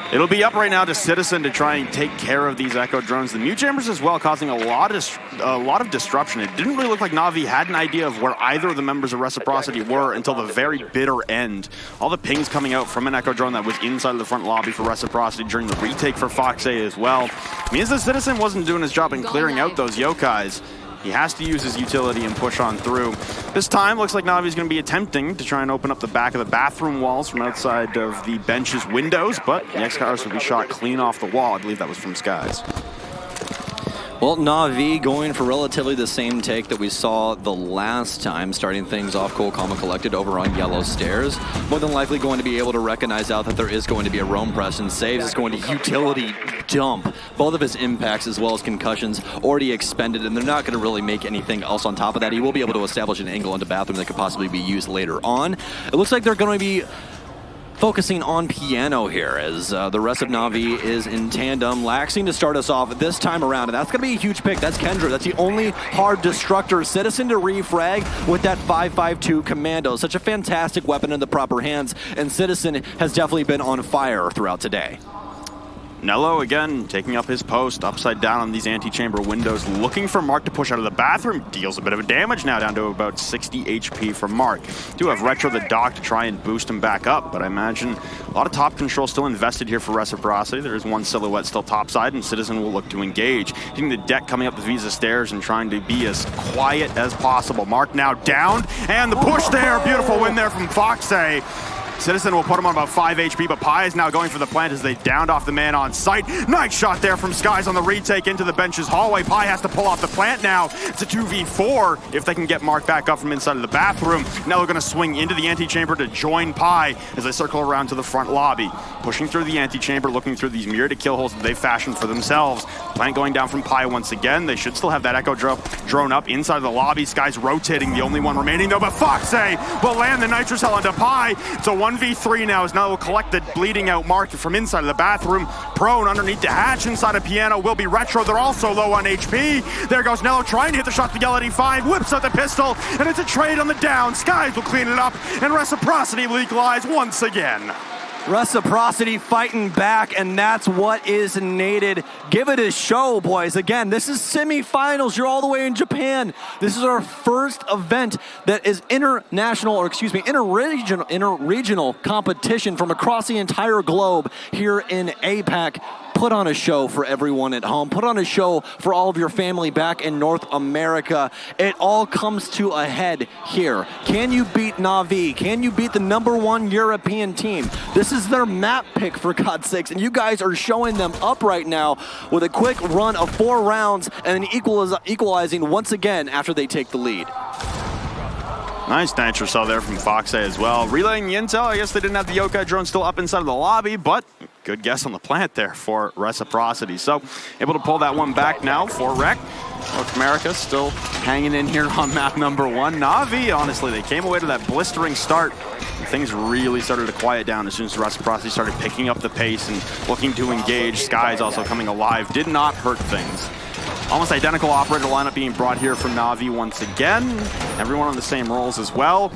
[SPEAKER 1] It'll be up right now to Citizen to try and take care of these Echo drones. The mute chambers as well, causing a lot of disruption. It didn't really look like NaVi had an idea of where either of the members of Reciprocity were until the very bitter end. All the pings coming out from an Echo drone that was inside of the front lobby for Reciprocity during the retake for Foxay as well. Means the Citizen wasn't doing his job in clearing out those yokais. He has to use his utility and push on through. This time, looks like Navi's going to be attempting to try and open up the back of the bathroom walls from outside of the bench's windows, but the X-Cars will be shot clean off the wall. I believe that was from Skies.
[SPEAKER 2] Well, NaVi going for relatively the same take that we saw the last time, starting things off cool, calm, and collected over on yellow stairs. More than likely going to be able to recognize out that there is going to be a roam press, and Saves is going to utility dump both of his impacts as well as concussions already expended, and they're not going to really make anything else on top of that. He will be able to establish an angle into bathroom that could possibly be used later on. It looks like they're going to be focusing on piano here as the rest of NaVi is in tandem. Laxing to start us off this time around, and that's going to be a huge pick. That's Kendra. That's the only hard destructor. Citizen to refrag with that 5.52 commando. Such a fantastic weapon in the proper hands, and Citizen has definitely been on fire throughout today.
[SPEAKER 1] Nello, again, taking up his post upside down on these antechamber windows, looking for Mark to push out of the bathroom. Deals a bit of damage now, down to about 60 HP for Mark. Do have Retro the Doc to try and boost him back up, but I imagine a lot of top control still invested here for Reciprocity. There is one silhouette still topside, and Citizen will look to engage. Hitting the deck coming up the Visa stairs and trying to be as quiet as possible. Mark now downed, and the push there. Beautiful win there from Foxay. Citizen will put him on about 5 HP, but Pi is now going for the plant as they downed off the man on site. Nice shot there from Skies on the retake into the bench's hallway. Pi has to pull off the plant now. It's a 2v4 if they can get Mark back up from inside of the bathroom. Now they're going to swing into the antechamber to join Pi as they circle around to the front lobby. Pushing through the antechamber, looking through these myriad kill holes that they've fashioned for themselves. Plant going down from Pi once again. They should still have that Echo drone up inside of the lobby. Skies rotating, the only one remaining though, but Foxay will land the Nitrous Hell onto Pi. It's a 1v3 now as now will collect the bleeding out Mark from inside of the bathroom. Prone underneath the hatch inside of Piano will be Retro. They're also low on HP. There goes Nello trying to hit the shot to the LD5, whips out the pistol, and it's a trade on the down. Skies will clean it up, and Reciprocity will equalize once again.
[SPEAKER 2] Reciprocity fighting back, and that's what is needed. Give it a show, boys. Again, this is semifinals. You're all the way in Japan. This is our first event that is interregional competition from across the entire globe here in APAC. Put on a show for everyone at home. Put on a show for all of your family back in North America. It all comes to a head here. Can you beat NaVi? Can you beat the #1 European team? This is their map pick, for God's sakes, and you guys are showing them up right now with a quick run of 4 rounds and then equalizing once again after they take the lead.
[SPEAKER 1] Nice Nitro Cell there from Foxay as well. Relaying the intel, I guess they didn't have the Yokai drone still up inside of the lobby, but good guess on the plant there for Reciprocity. So able to pull that one back now for Rec. North America still hanging in here on map #1. NaVi, honestly, they came away to that blistering start. And things really started to quiet down as soon as Reciprocity started picking up the pace and looking to engage. Skies also coming alive. Did not hurt things. Almost identical operator lineup being brought here from NaVi once again. Everyone on the same roles as well.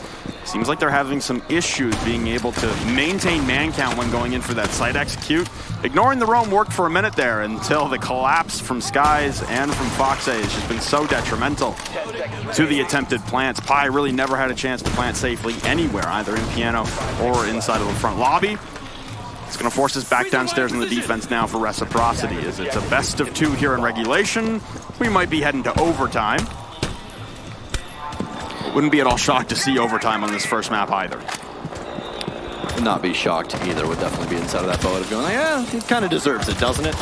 [SPEAKER 1] Seems like they're having some issues being able to maintain man count when going in for that site execute. Ignoring the roam worked for a minute there until the collapse from Skies and from Foxay has just been so detrimental to the attempted plants. Pi really never had a chance to plant safely anywhere, either in Piano or inside of the front lobby. It's going to force us back downstairs on the defense now for Reciprocity, as it's a best of 2 here in regulation. We might be heading to overtime. Wouldn't be at all shocked to see overtime on this first map either.
[SPEAKER 2] would not be shocked either. Would definitely be inside of that boat of going, yeah, it kind of deserves it, doesn't it?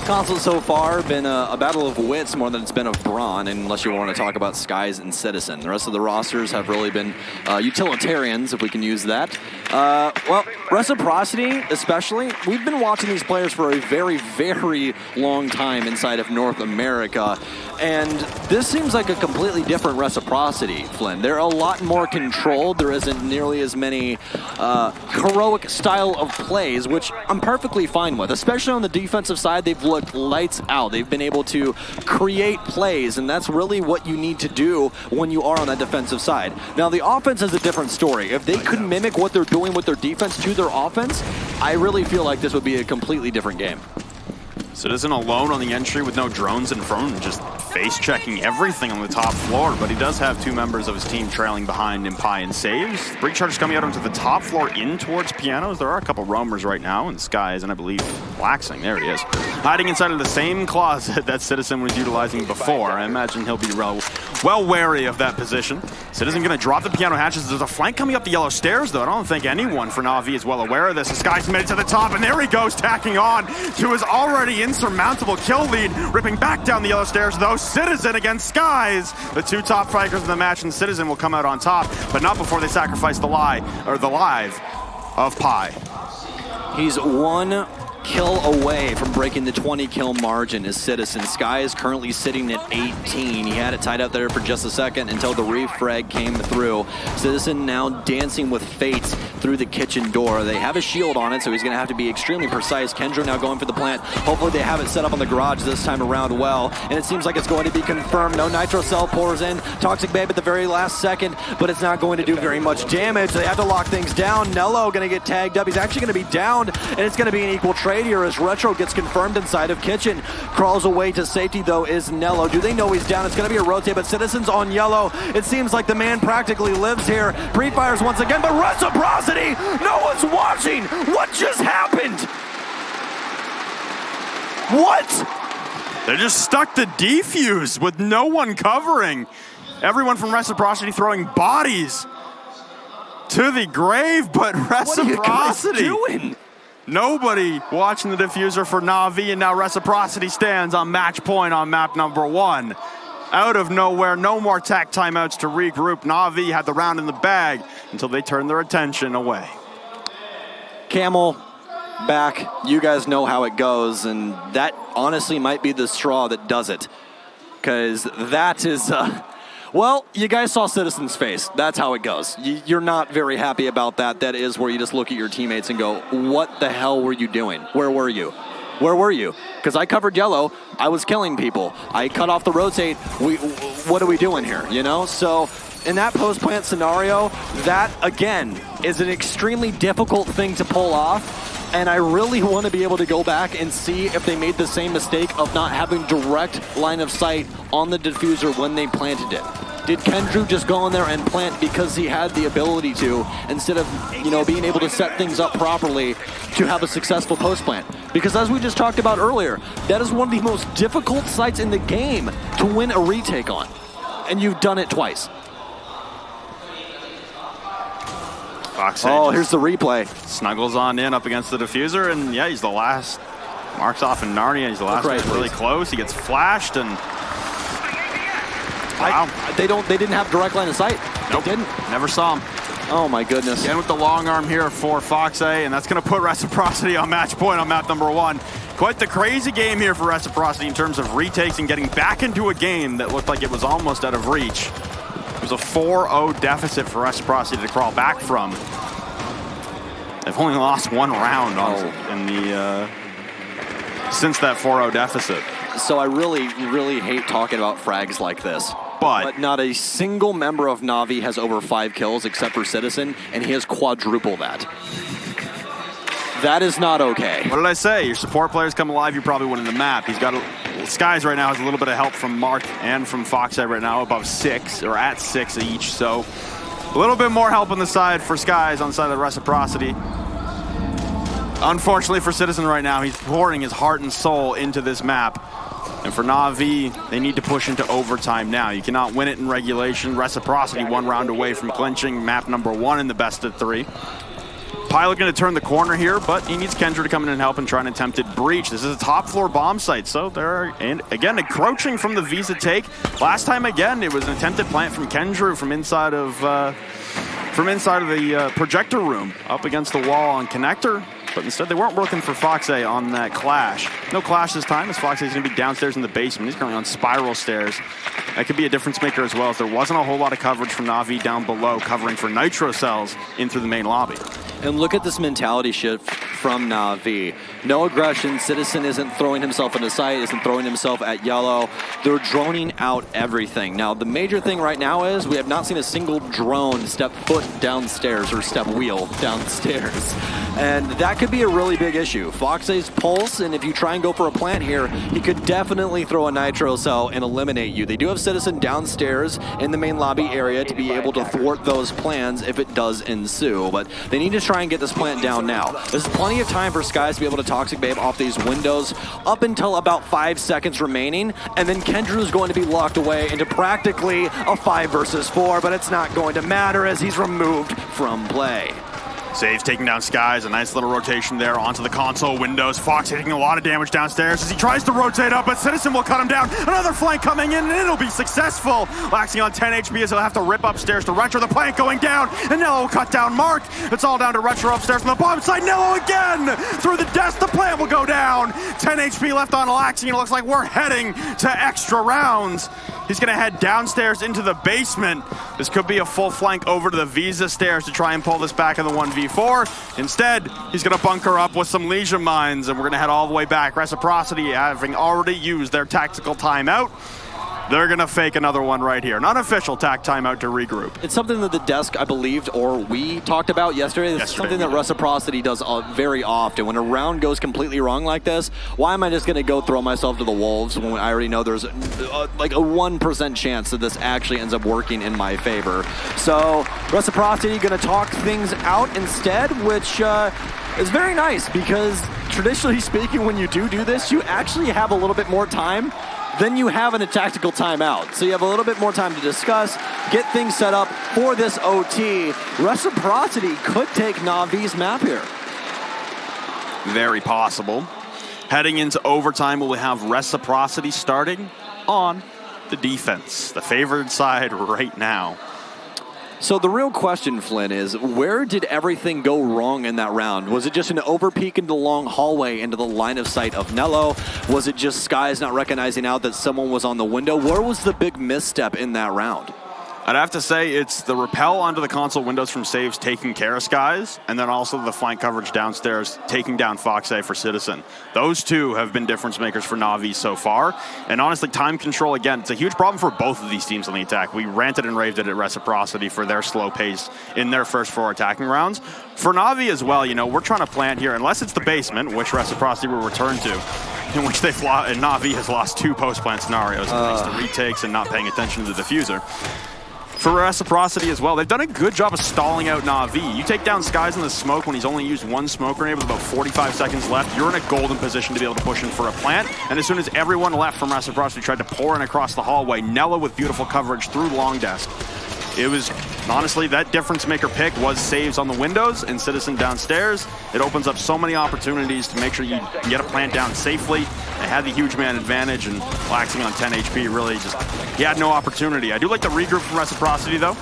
[SPEAKER 2] Console so far been a battle of wits more than it's been of brawn, unless you want to talk about Skies and Citizen. The rest of the rosters have really been utilitarians, if we can use that. Well, Reciprocity especially, we've been watching these players for a very, very long time inside of North America, and this seems like a completely different Reciprocity, Flynn. They're a lot more controlled. There isn't nearly as many heroic style of plays, which I'm perfectly fine with, especially on the defensive side. They've looked lights out. They've been able to create plays, and that's really what you need to do when you are on that defensive side. Now, the offense is a different story. If they could mimic what they're doing with their defense to their offense, I really feel like this would be a completely different game.
[SPEAKER 1] Citizen alone on the entry with no drones in front, and just face-checking everything on the top floor, but he does have two members of his team trailing behind in Pi and Saves. Breach Charge coming out onto the top floor in towards Pianos. There are a couple roamers right now, and Skies, and I believe Waxing, there he is, hiding inside of the same closet that Citizen was utilizing before. I imagine he'll be well wary of that position. Citizen gonna drop the piano hatches. There's a flank coming up the yellow stairs, though. I don't think anyone for NaVi is well aware of this. The Skies made it to the top, and there he goes, tacking on to his already insurmountable kill lead, ripping back down the yellow stairs, though. Citizen against Skies, the two top fragers in the match, and Citizen will come out on top, but not before they sacrifice the live of Pi.
[SPEAKER 2] He's one kill away from breaking the 20 kill margin as Citizen. Sky is currently sitting at 18. He had it tied up there for just a second until the refrag came through. Citizen now dancing with fates through the kitchen door. They have a shield on it, so he's going to have to be extremely precise. Kendra now going for the plant. Hopefully they have it set up on the garage this time around well, and it seems like it's going to be confirmed. No Nitro Cell pours in. Toxic Babe at the very last second, but it's not going to do very much damage. They have to lock things down. Nello going to get tagged up. He's actually going to be downed, and it's going to be an equal trade here as Retro gets confirmed inside of kitchen. Crawls away to safety, though, is Nello. Do they know he's down? It's going to be a rotate, but Citizen's on yellow. It seems like the man practically lives here. Pre-fires once again, but Reciprocity! No one's watching! What just happened? What?
[SPEAKER 1] They just stuck the defuse with no one covering. Everyone from Reciprocity throwing bodies to the grave, but Reciprocity.
[SPEAKER 2] What are you guys doing?
[SPEAKER 1] Nobody watching the diffuser for NaVi, and now Reciprocity stands on match point on map number 1. Out of nowhere, no more tech timeouts to regroup. NaVi had the round in the bag until they turned their attention away.
[SPEAKER 2] Camel, back. You guys know how it goes, and that honestly might be the straw that does it. Because that is... Well, you guys saw Citizen's face. That's how it goes. You're not very happy about that. That is where you just look at your teammates and go, what the hell were you doing? Where were you? Where were you? Because I covered yellow. I was killing people. I cut off the rotate. What are we doing here? You know? So in that post-plant scenario, that, again, is an extremely difficult thing to pull off. And I really want to be able to go back and see if they made the same mistake of not having direct line of sight on the diffuser when they planted it. Did Kendrew just go in there and plant because he had the ability to, instead of, you know, being able to set things up properly to have a successful post plant? Because as we just talked about earlier, that is one of the most difficult sites in the game to win a retake on. And you've done it twice.
[SPEAKER 1] Foxay
[SPEAKER 2] here's the replay.
[SPEAKER 1] Snuggles on in up against the diffuser, and yeah, he's the last. Marks off in Narnia. He's the last one really close. He gets flashed, and wow.
[SPEAKER 2] They didn't have direct line of sight.
[SPEAKER 1] Nope.
[SPEAKER 2] They didn't.
[SPEAKER 1] Never saw him.
[SPEAKER 2] Oh my goodness.
[SPEAKER 1] Again with the long arm here for Foxay, and that's going to put Reciprocity on match point on map number 1. Quite the crazy game here for Reciprocity in terms of retakes and getting back into a game that looked like it was almost out of reach. It was a 4-0 deficit for Reciprocity to crawl back from. They've only lost one round in the since that 4-0 deficit.
[SPEAKER 2] So I really, really hate talking about frags like this.
[SPEAKER 1] But
[SPEAKER 2] not a single member of NaVi has over 5 kills except for Citizen, and he has quadruple that. That is not okay.
[SPEAKER 1] What did I say? Your support players come alive, you're probably winning the map. He's got Skies right now has a little bit of help from Mark and from Foxhead right now, above 6 or at 6 each. So a little bit more help on the side for Skies on the side of the Reciprocity. Unfortunately for Citizen right now, he's pouring his heart and soul into this map. And for NaVi, they need to push into overtime now. You cannot win it in regulation. Reciprocity 1 round away from clinching map number 1 in the best of 3. Pilot going to turn the corner here, but he needs Kendra to come in and help and try an attempted breach. This is a top floor bomb site, so they're, and again, encroaching from the Visa take. Last time, again, it was an attempted plant from Kendra from inside of the projector room up against the wall on connector. But instead, they weren't working for Foxay on that clash. No clash this time, as Foxay is going to be downstairs in the basement. He's currently on spiral stairs. That could be a difference maker as well, as there wasn't a whole lot of coverage from NaVi down below, covering for nitro cells in through the main lobby.
[SPEAKER 2] And look at this mentality shift from NaVi. No aggression. Citizen isn't throwing himself into sight, isn't throwing himself at yellow. They're droning out everything. Now, the major thing right now is we have not seen a single drone step foot downstairs or step wheel downstairs. And that could be a really big issue. Foxay's pulse, and if you try and go for a plant here, he could definitely throw a nitro cell and eliminate you. They do have Citizen downstairs in the main lobby area to be able to thwart those plans if it does ensue. But they need to try and get this plant down now. There's plenty of time for Skies to be able to Toxic Babe off these windows up until about 5 seconds remaining, and then Kendrew's going to be locked away into practically a 5 versus 4, but it's not going to matter as he's removed from play.
[SPEAKER 1] Saves taking down Skies, a nice little rotation there onto the console windows. Fox taking a lot of damage downstairs as he tries to rotate up, but Citizen will cut him down. Another flank coming in, and it'll be successful. Laxing on 10 HP as he'll have to rip upstairs to Retro. The plank going down, and Nello will cut down Mark. It's all down to Retro upstairs from the bottom side. Nello again! Through the desk, the plant will go down. 10 HP left on Laxing. It looks like we're heading to extra rounds. He's going to head downstairs into the basement. This could be a full flank over to the Visa stairs to try and pull this back in the 1v4. Instead, he's going to bunker up with some Legion mines, and we're going to head all the way back. Reciprocity, having already used their tactical timeout, they're going to fake another one right here. An unofficial tac timeout to regroup.
[SPEAKER 2] It's something that the desk, I believed, or we talked about yesterday. This is something that Reciprocity does very often. When a round goes completely wrong like this, why am I just going to go throw myself to the wolves when I already know there's like a 1% chance that this actually ends up working in my favor? So Reciprocity going to talk things out instead, which is very nice because traditionally speaking, when you do this, you actually have a little bit more time than you have in a tactical timeout. So you have a little bit more time to discuss, get things set up for this OT. Reciprocity could take NaVi's map here.
[SPEAKER 1] Very possible. Heading into overtime, we'll have Reciprocity starting on the defense, the favored side right now.
[SPEAKER 2] So the real question, Flynn, is where did everything go wrong in that round? Was it just an overpeak into the long hallway into the line of sight of Nello? Was it just Skies not recognizing out that someone was on the window? Where was the big misstep in that round?
[SPEAKER 1] I'd have to say it's the rappel onto the console windows from Saves taking care of Skies, and then also the flank coverage downstairs taking down Foxay for Citizen. Those two have been difference makers for NaVi so far. And honestly, time control, again, it's a huge problem for both of these teams on the attack. We ranted and raved at Reciprocity for their slow pace in their first 4 attacking rounds. For NaVi as well, you know, we're trying to plant here, unless it's the basement, which Reciprocity will return to, in which and NaVi has lost 2 post-plant scenarios, thanks to retakes and not paying attention to the diffuser. For Reciprocity as well, they've done a good job of stalling out NaVi. You take down Skies in the smoke when he's only used 1 smoke grenade with about 45 seconds left, you're in a golden position to be able to push in for a plant. And as soon as everyone left from Reciprocity tried to pour in across the hallway, Nello with beautiful coverage through long desk. It was, honestly, that difference maker pick was Saves on the windows and Citizen downstairs. It opens up so many opportunities to make sure you can get a plant down safely. They had the huge man advantage, and Laxing on 10 HP really just, he had no opportunity. I do like the regroup from Reciprocity, though.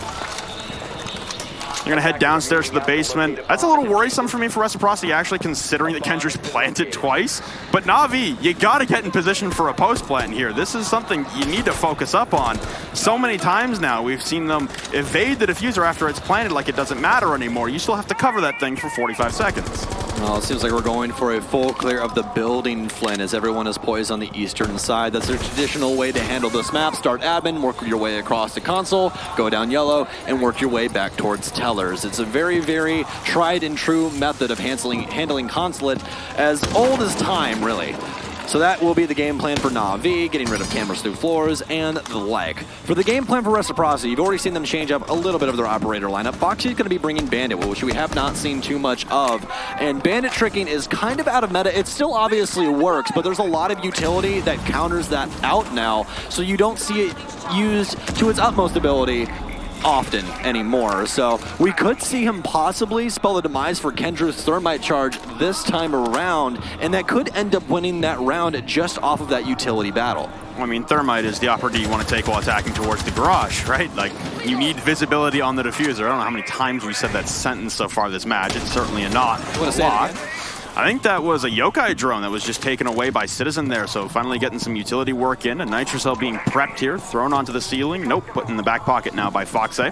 [SPEAKER 1] You're going to head downstairs to the basement. That's a little worrisome for me for Reciprocity, actually, considering that Kendra's planted twice. But NaVi, you got to get in position for a post plant here. This is something you need to focus up on. So many times now, we've seen them evade the diffuser after it's planted like it doesn't matter anymore. You still have to cover that thing for 45 seconds.
[SPEAKER 2] Well, it seems like we're going for a full clear of the building, Flynn, as everyone is poised on the eastern side. That's their traditional way to handle this map. Start admin, work your way across the console, go down yellow, and work your way back towards tellers. It's a very, very tried and true method of handling consulate, as old as time, really. So that will be the game plan for NaVi, getting rid of cameras through floors and the like. For the game plan for Reciprocity, you've already seen them change up a little bit of their operator lineup. Foxy's going to be bringing Bandit, which we have not seen too much of. And Bandit tricking is kind of out of meta. It still obviously works, but there's a lot of utility that counters that out now, so you don't see it used to its utmost ability often anymore. So we could see him possibly spell the demise for Kendra's Thermite charge this time around, and that could end up winning that round just off of that utility battle.
[SPEAKER 1] I mean, Thermite is the opportunity you want to take while attacking towards the garage, right? Like, you need visibility on the diffuser. I don't know how many times we said that sentence so far this match. It's certainly not a lot. I think that was a Yokai drone that was just taken away by Citizen there, so finally getting some utility work in. A Nitro Cell being prepped here, thrown onto the ceiling. Nope, put in the back pocket now by Foxay.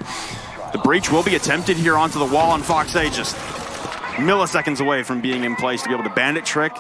[SPEAKER 1] The breach will be attempted here onto the wall, and Foxay just milliseconds away from being in place to be able to bandit trick.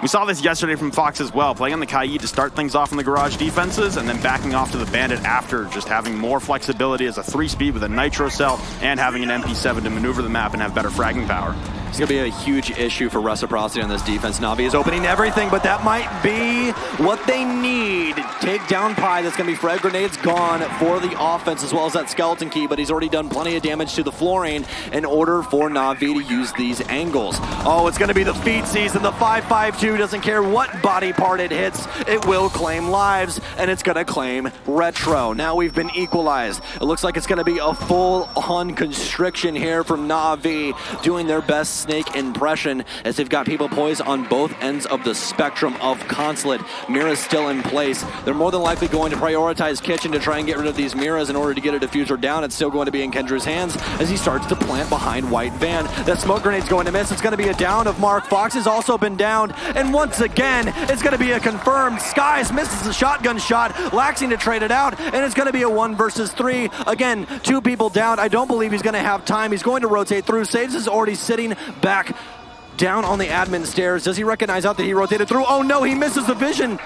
[SPEAKER 1] We saw this yesterday from Fox as well, playing on the Kai to start things off in the garage defenses and then backing off to the Bandit after, just having more flexibility as a 3-speed with a Nitro Cell and having an MP7 to maneuver the map and have better fragging power.
[SPEAKER 2] It's going to be a huge issue for Reciprocity on this defense. NaVi is opening everything, but that might be what they need. Take down Pi. That's going to be frag grenades gone for the offense, as well as that skeleton key, but he's already done plenty of damage to the flooring in order for NaVi to use these angles. Oh, it's going to be the feed season. The 5.52 doesn't care what body part it hits. It will claim lives, and it's going to claim retro. Now we've been equalized. It looks like it's going to be a full-on constriction here from NaVi, doing their best snake impression as they've got people poised on both ends of the spectrum of Consulate. Mira's still in place. They're more than likely going to prioritize Kitchen to try and get rid of these Miras in order to get a diffuser down. It's still going to be in Kendra's hands as he starts to plant behind White Van. That smoke grenade's going to miss. It's going to be a down of Mark. Fox has also been downed, and once again it's going to be a confirmed. Skies misses the shotgun shot, laxing to trade it out, and it's going to be a 1 versus 3. Again, 2 people down. I don't believe he's going to have time. He's going to rotate through. Saves is already sitting back down on the admin stairs. Does he recognize out that he rotated through? Oh no, he misses the vision.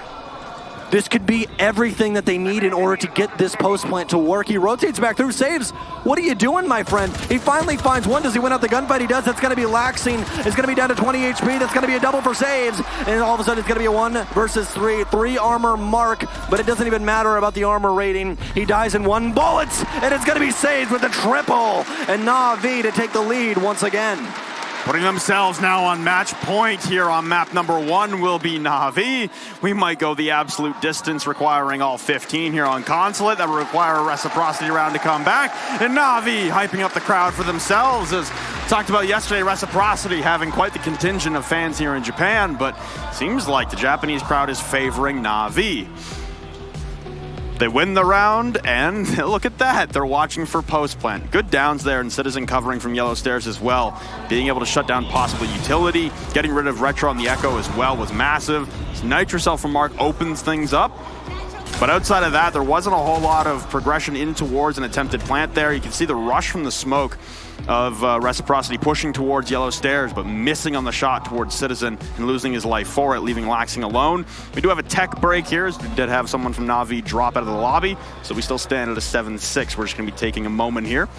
[SPEAKER 2] This could be everything that they need in order to get this post plant to work. He rotates back through, saves. What are you doing, my friend? He finally finds one. Does he win out the gunfight? He does. That's going to be laxing. It's going to be down to 20 HP. That's going to be a double for saves. And all of a sudden, it's going to be a 1 versus 3. 3 armor Mark, but it doesn't even matter about the armor rating. He dies in 1 bullet, and it's going to be saved with a triple. And NaVi to take the lead once again.
[SPEAKER 1] Putting themselves now on match point here on map number 1 will be NaVi. We might go the absolute distance, requiring all 15 here on Consulate. That will require a Reciprocity round to come back. And NaVi hyping up the crowd for themselves. As talked about yesterday, Reciprocity having quite the contingent of fans here in Japan, but seems like the Japanese crowd is favoring NaVi. They win the round, and look at that. They're watching for post plant. Good downs there, and Citizen covering from yellow stairs as well. Being able to shut down possible utility. Getting rid of retro on the Echo as well was massive. Nitro Cell from Mark opens things up. But outside of that, there wasn't a whole lot of progression in towards an attempted plant there. You can see the rush from the smoke of Reciprocity pushing towards yellow stairs, but missing on the shot towards Citizen and losing his life for it, leaving Laxing alone. We do have a tech break here, as we did have someone from NaVi drop out of the lobby, so we still stand at a 7-6. We're just going to be taking a moment here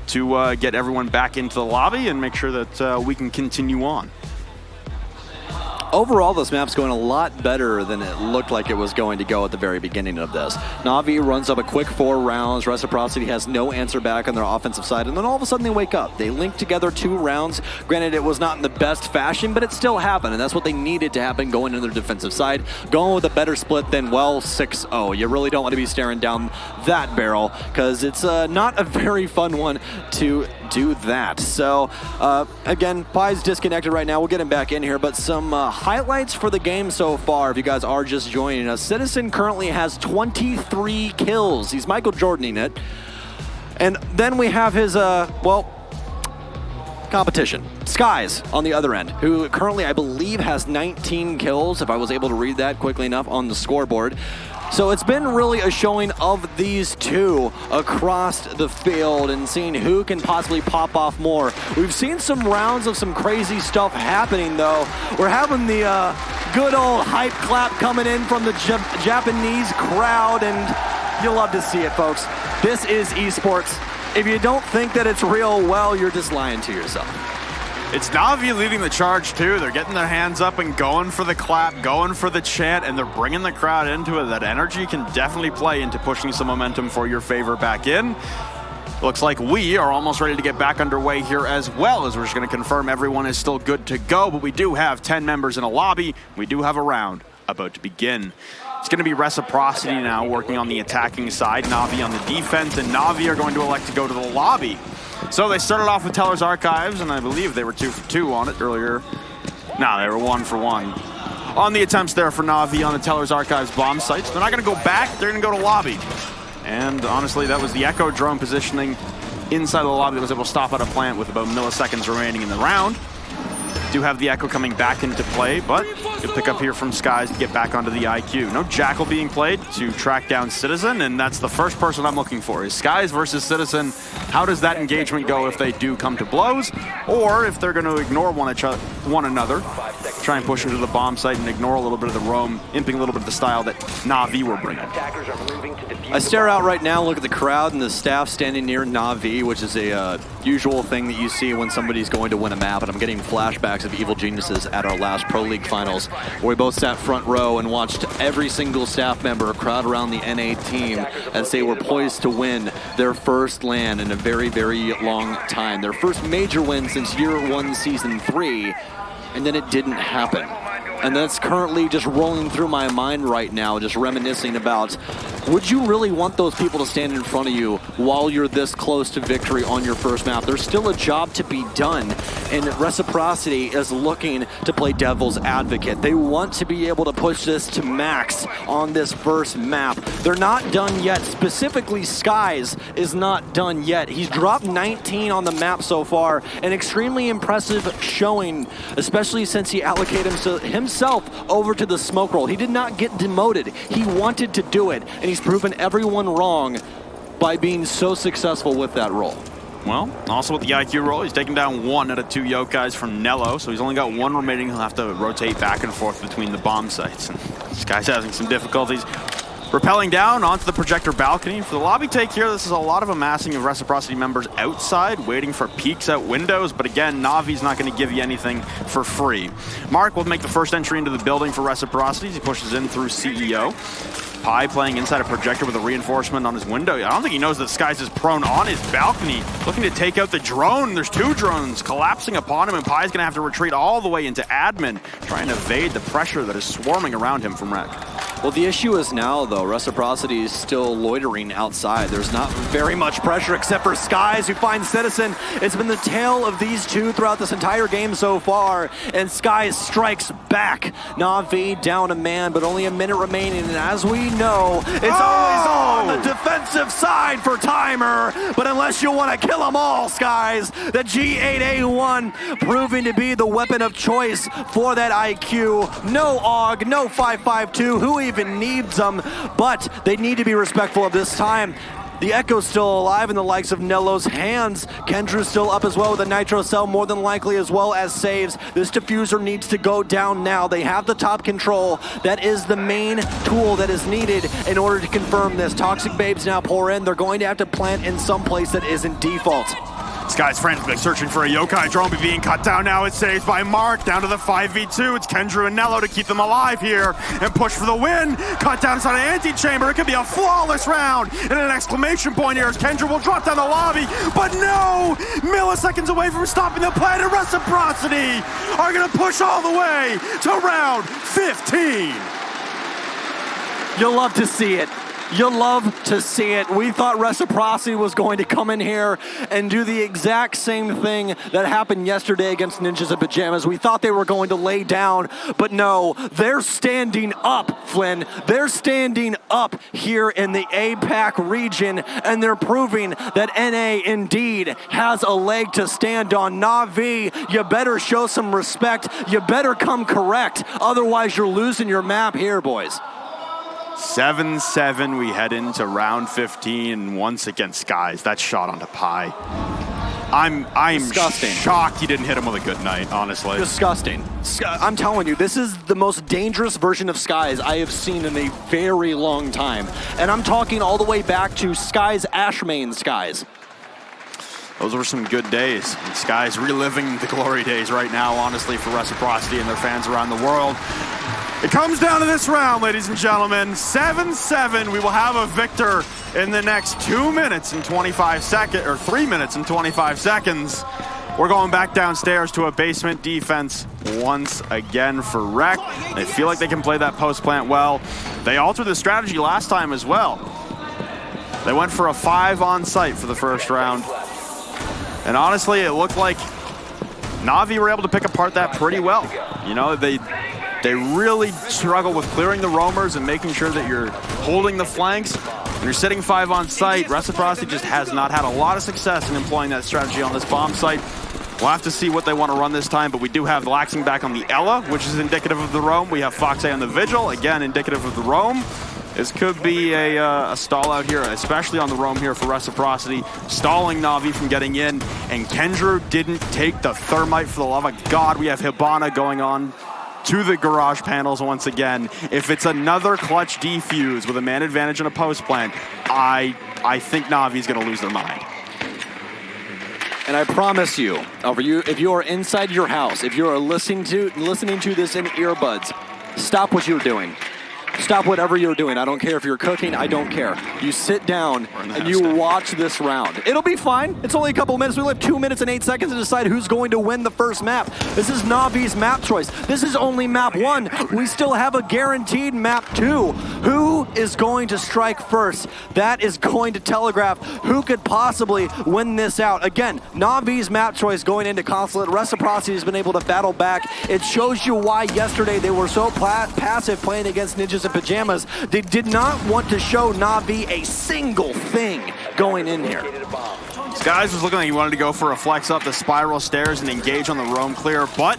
[SPEAKER 1] to get everyone back into the lobby and make sure that we can continue on.
[SPEAKER 2] Overall, this map's going a lot better than it looked like it was going to go at the very beginning of this. NaVi runs up a quick 4 rounds. Reciprocity has no answer back on their offensive side, and then all of a sudden they wake up. They link together 2 rounds. Granted, it was not in the best fashion, but it still happened, and that's what they needed to happen going into their defensive side. Going with a better split than, well, 6-0. You really don't want to be staring down that barrel, because it's not a very fun one to do that. So, again, Pi's disconnected right now. We'll get him back in here, but some highlights for the game so far, if you guys are just joining us. Citizen currently has 23 kills. He's Michael Jordaning it. And then we have his, competition. Skies on the other end, who currently, I believe, has 19 kills, if I was able to read that quickly enough on the scoreboard. So it's been really a showing of these two across the field and seeing who can possibly pop off more. We've seen some rounds of some crazy stuff happening, though. We're having the good old hype clap coming in from the Japanese crowd, and you'll love to see it, folks. This is esports. If you don't think that it's real, well, you're just lying to yourself.
[SPEAKER 1] It's NaVi leading the charge, too. They're getting their hands up and going for the clap, going for the chant, and they're bringing the crowd into it. That energy can definitely play into pushing some momentum for your favor back in. Looks like we are almost ready to get back underway here as well, as we're just going to confirm everyone is still good to go, but we do have 10 members in a lobby. We do have a round about to begin. It's going to be Reciprocity now working on the attacking side, NaVi on the defense, and NaVi are going to elect to go to the lobby. So they started off with Teller's Archives, and I believe they were 2 for 2 on it earlier. No, they were 1 for 1. On the attempts there for NaVi on the Teller's Archives bomb sites. They're not going to go back, they're going to go to lobby. And honestly, that was the Echo drone positioning inside of the lobby that was able to stop out a plant with about milliseconds remaining in the round. Do have the Echo coming back into play, but good pick up here from Skies to get back onto the IQ. No Jackal being played to track down Citizen, and that's the first person I'm looking for is Skies versus Citizen. How does that engagement go if they do come to blows, or if they're going to ignore one another, try and push into the bomb site and ignore a little bit of the roam, imping a little bit of the style that NaVi were bringing.
[SPEAKER 2] I stare out right now, look at the crowd and the staff standing near NaVi, which is a usual thing that you see when somebody's going to win a map, and I'm getting flashbacks of Evil Geniuses at our last Pro League finals, where we both sat front row and watched every single staff member crowd around the NA team as they were poised to win their first LAN in a very, very long time. Their first major win since year 1, season 3, and then it didn't happen. And that's currently just rolling through my mind right now, just reminiscing about, would you really want those people to stand in front of you while you're this close to victory on your first map? There's still a job to be done, and Reciprocity is looking to play devil's advocate. They want to be able to push this to max on this first map. They're not done yet. Specifically, Skies is not done yet. He's dropped 19 on the map so far, an extremely impressive showing, especially since he allocated himself over to the smoke roll. He did not get demoted. He wanted to do it, and he's proven everyone wrong by being so successful with that role.
[SPEAKER 1] Well, also with the IQ roll, he's taken down 1 out of 2 yokais from Nello, so he's only got 1 remaining. He'll have to rotate back and forth between the bomb sites. And this guy's having some difficulties. Rappelling down onto the projector balcony. For the lobby take here, this is a lot of amassing of Reciprocity members outside, waiting for peeks out windows, but again, NaVi's not going to give you anything for free. Mark will make the first entry into the building for Reciprocity. He pushes in through CEO. Pi playing inside a projector with a reinforcement on his window. I don't think he knows that Skies is prone on his balcony, looking to take out the drone. There's 2 drones collapsing upon him, and Pi's going to have to retreat all the way into admin, trying to evade the pressure that is swarming around him from Rec.
[SPEAKER 2] Well, the issue is now, though, Reciprocity is still loitering outside. There's not very much pressure except for Skies, who finds Citizen. It's been the tale of these two throughout this entire game so far, and Skies strikes back. NaVi down a man, but only a minute remaining, and as we know, it's always on the defensive side for Timer, but unless you want to kill them all, Skies, the G8A1 proving to be the weapon of choice for that IQ. No AUG, no 552, who even needs them, but they need to be respectful of this time. The Echo's still alive in the likes of Nello's hands. Kendra's still up as well with a Nitro Cell, more than likely, as well as saves. This diffuser needs to go down now. They have the top control. That is the main tool that is needed in order to confirm this. Toxic Babes now pour in. They're going to have to plant in some place that isn't default.
[SPEAKER 1] Skies frantically searching for a yokai drone, but being cut down now. It's saved by Mark, down to the 5v2. It's Kendra and Nello to keep them alive here and push for the win. Cut down inside an antechamber. It could be a flawless round. And an exclamation point here as Kendra will drop down the lobby, but no! Milliseconds away from stopping the plan, and Reciprocity are gonna push all the way to round 15.
[SPEAKER 2] You'll love to see it. You'll love to see it. We thought Reciprocity was going to come in here and do the exact same thing that happened yesterday against Ninjas in Pajamas. We thought they were going to lay down, but no, they're standing up, Flynn. They're standing up here in the APAC region, and they're proving that NA indeed has a leg to stand on. NaVi, you better show some respect. You better come correct. Otherwise, you're losing your map here, boys.
[SPEAKER 1] 7-7, we head into round 15, and once against Skies, that shot onto Pi. I'm
[SPEAKER 2] disgusting.
[SPEAKER 1] Shocked he didn't hit him with a good night, honestly.
[SPEAKER 2] Disgusting. I'm telling you, this is the most dangerous version of Skies I have seen in a very long time. And I'm talking all the way back to Skies Ashmain Skies.
[SPEAKER 1] Those were some good days. And Skies reliving the glory days right now, honestly, for Reciprocity and their fans around the world. It comes down to this round, ladies and gentlemen. 7-7. We will have a victor in the next 2 minutes and 25 seconds, or 3 minutes and 25 seconds. We're going back downstairs to a basement defense. once again for Rec. They feel like they can play that post plant well. They altered the strategy last time as well. They went for a 5 on site for the first round. And honestly, it looked like NaVi were able to pick apart that pretty well. You know, they really struggle with clearing the roamers and making sure that you're holding the flanks. When you're sitting 5 on site, Reciprocity just has not had a lot of success in employing that strategy on this bomb site. We'll have to see what they want to run this time, but we do have Laxing back on the Ella, which is indicative of the roam. We have Foxe on the Vigil, again indicative of the roam. This could be a stall out here, especially on the roam here for Reciprocity, stalling NaVi from getting in, and Kendra didn't take the thermite for the love of God. We have Hibana going on to the garage panels once again. If it's another clutch defuse with a man advantage and a post plant, I think NaVi's going to lose their mind.
[SPEAKER 2] And I promise you, if you are inside your house, if you are listening to this in earbuds, stop what you're doing. Stop whatever you're doing. I don't care if you're cooking. I don't care. You sit down and you watch this round. It'll be fine. It's only a couple of minutes. We have 2 minutes and 8 seconds to decide who's going to win the first map. This is NaVi's map choice. This is only map 1. We still have a guaranteed map 2. Who is going to strike first? That is going to telegraph who could possibly win this out. Again, NaVi's map choice going into Consulate. Reciprocity has been able to battle back. It shows you why yesterday they were so passive playing against Ninjas in Pajamas. They did not want to show NaVi a single thing going in here.
[SPEAKER 1] Skies was looking like he wanted to go for a flex up the spiral stairs and engage on the roam clear, but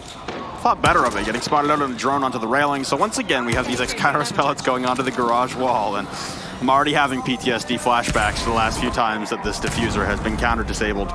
[SPEAKER 1] thought better of it, getting spotted out on a drone onto the railing. So once again, we have these Kairos pellets going onto the garage wall, and I'm already having PTSD flashbacks to the last few times that this diffuser has been counter-disabled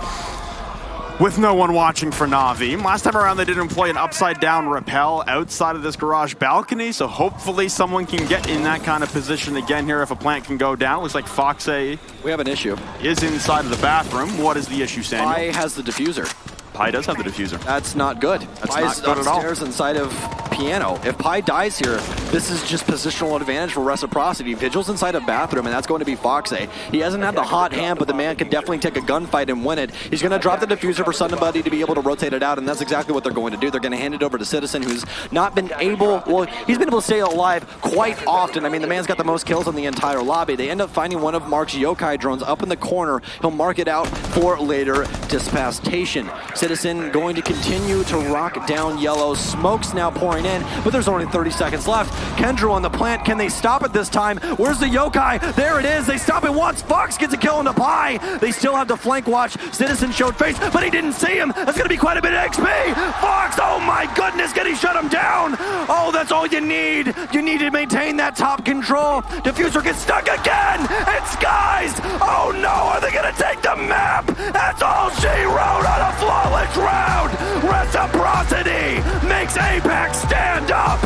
[SPEAKER 1] with no one watching for NaVi. Last time around, they did employ an upside-down rappel outside of this garage balcony, so hopefully someone can get in that kind of position again here if a plant can go down. Looks like Foxe
[SPEAKER 2] We have an issue.
[SPEAKER 1] is inside of the bathroom. What is the issue, Samuel?
[SPEAKER 2] Pi has the diffuser.
[SPEAKER 1] Pi does have the diffuser.
[SPEAKER 2] That's not good.
[SPEAKER 1] That's
[SPEAKER 2] Pi's
[SPEAKER 1] not good at all.
[SPEAKER 2] upstairs inside of Piano. If Pi dies here, this is just positional advantage for Reciprocity. Vigil's inside a bathroom, and that's going to be Foxe. He hasn't had the hot hand, but the man can definitely take a gunfight and win it. He's going to drop the diffuser for somebody to be able to rotate it out, and that's exactly what they're going to do. They're going to hand it over to Citizen, who's not been able, well, he's been able to stay alive quite often. I mean, the man's got the most kills in the entire lobby. They end up finding one of Mark's yokai drones up in the corner. He'll mark it out for later dispastation. Citizen going to continue to rock down yellow. Smoke's now pouring in, but there's only 30 seconds left. Kendra on the plant. Can they stop it this time? Where's the yokai? There it is. They stop it once. Fox gets a kill on the Pi. They still have the flank watch. Citizen showed face, but he didn't see him. That's going to be quite a bit of XP. Fox, oh my goodness, can he shut him down? Oh, that's all you need. You need to maintain that top control. Diffuser gets stuck again. And Skies, oh no, are they going to take the map? That's all she wrote on a flawless round. Reciprocity makes Apex stand up.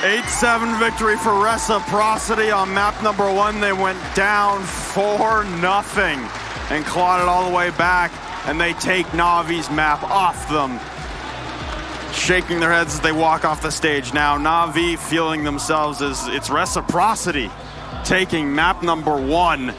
[SPEAKER 1] 8-7 victory for Reciprocity on map number 1. They went down 4-0 and clawed it all the way back, and they take NaVi's map off them. Shaking their heads as they walk off the stage now. NaVi feeling themselves as it's Reciprocity taking map number 1.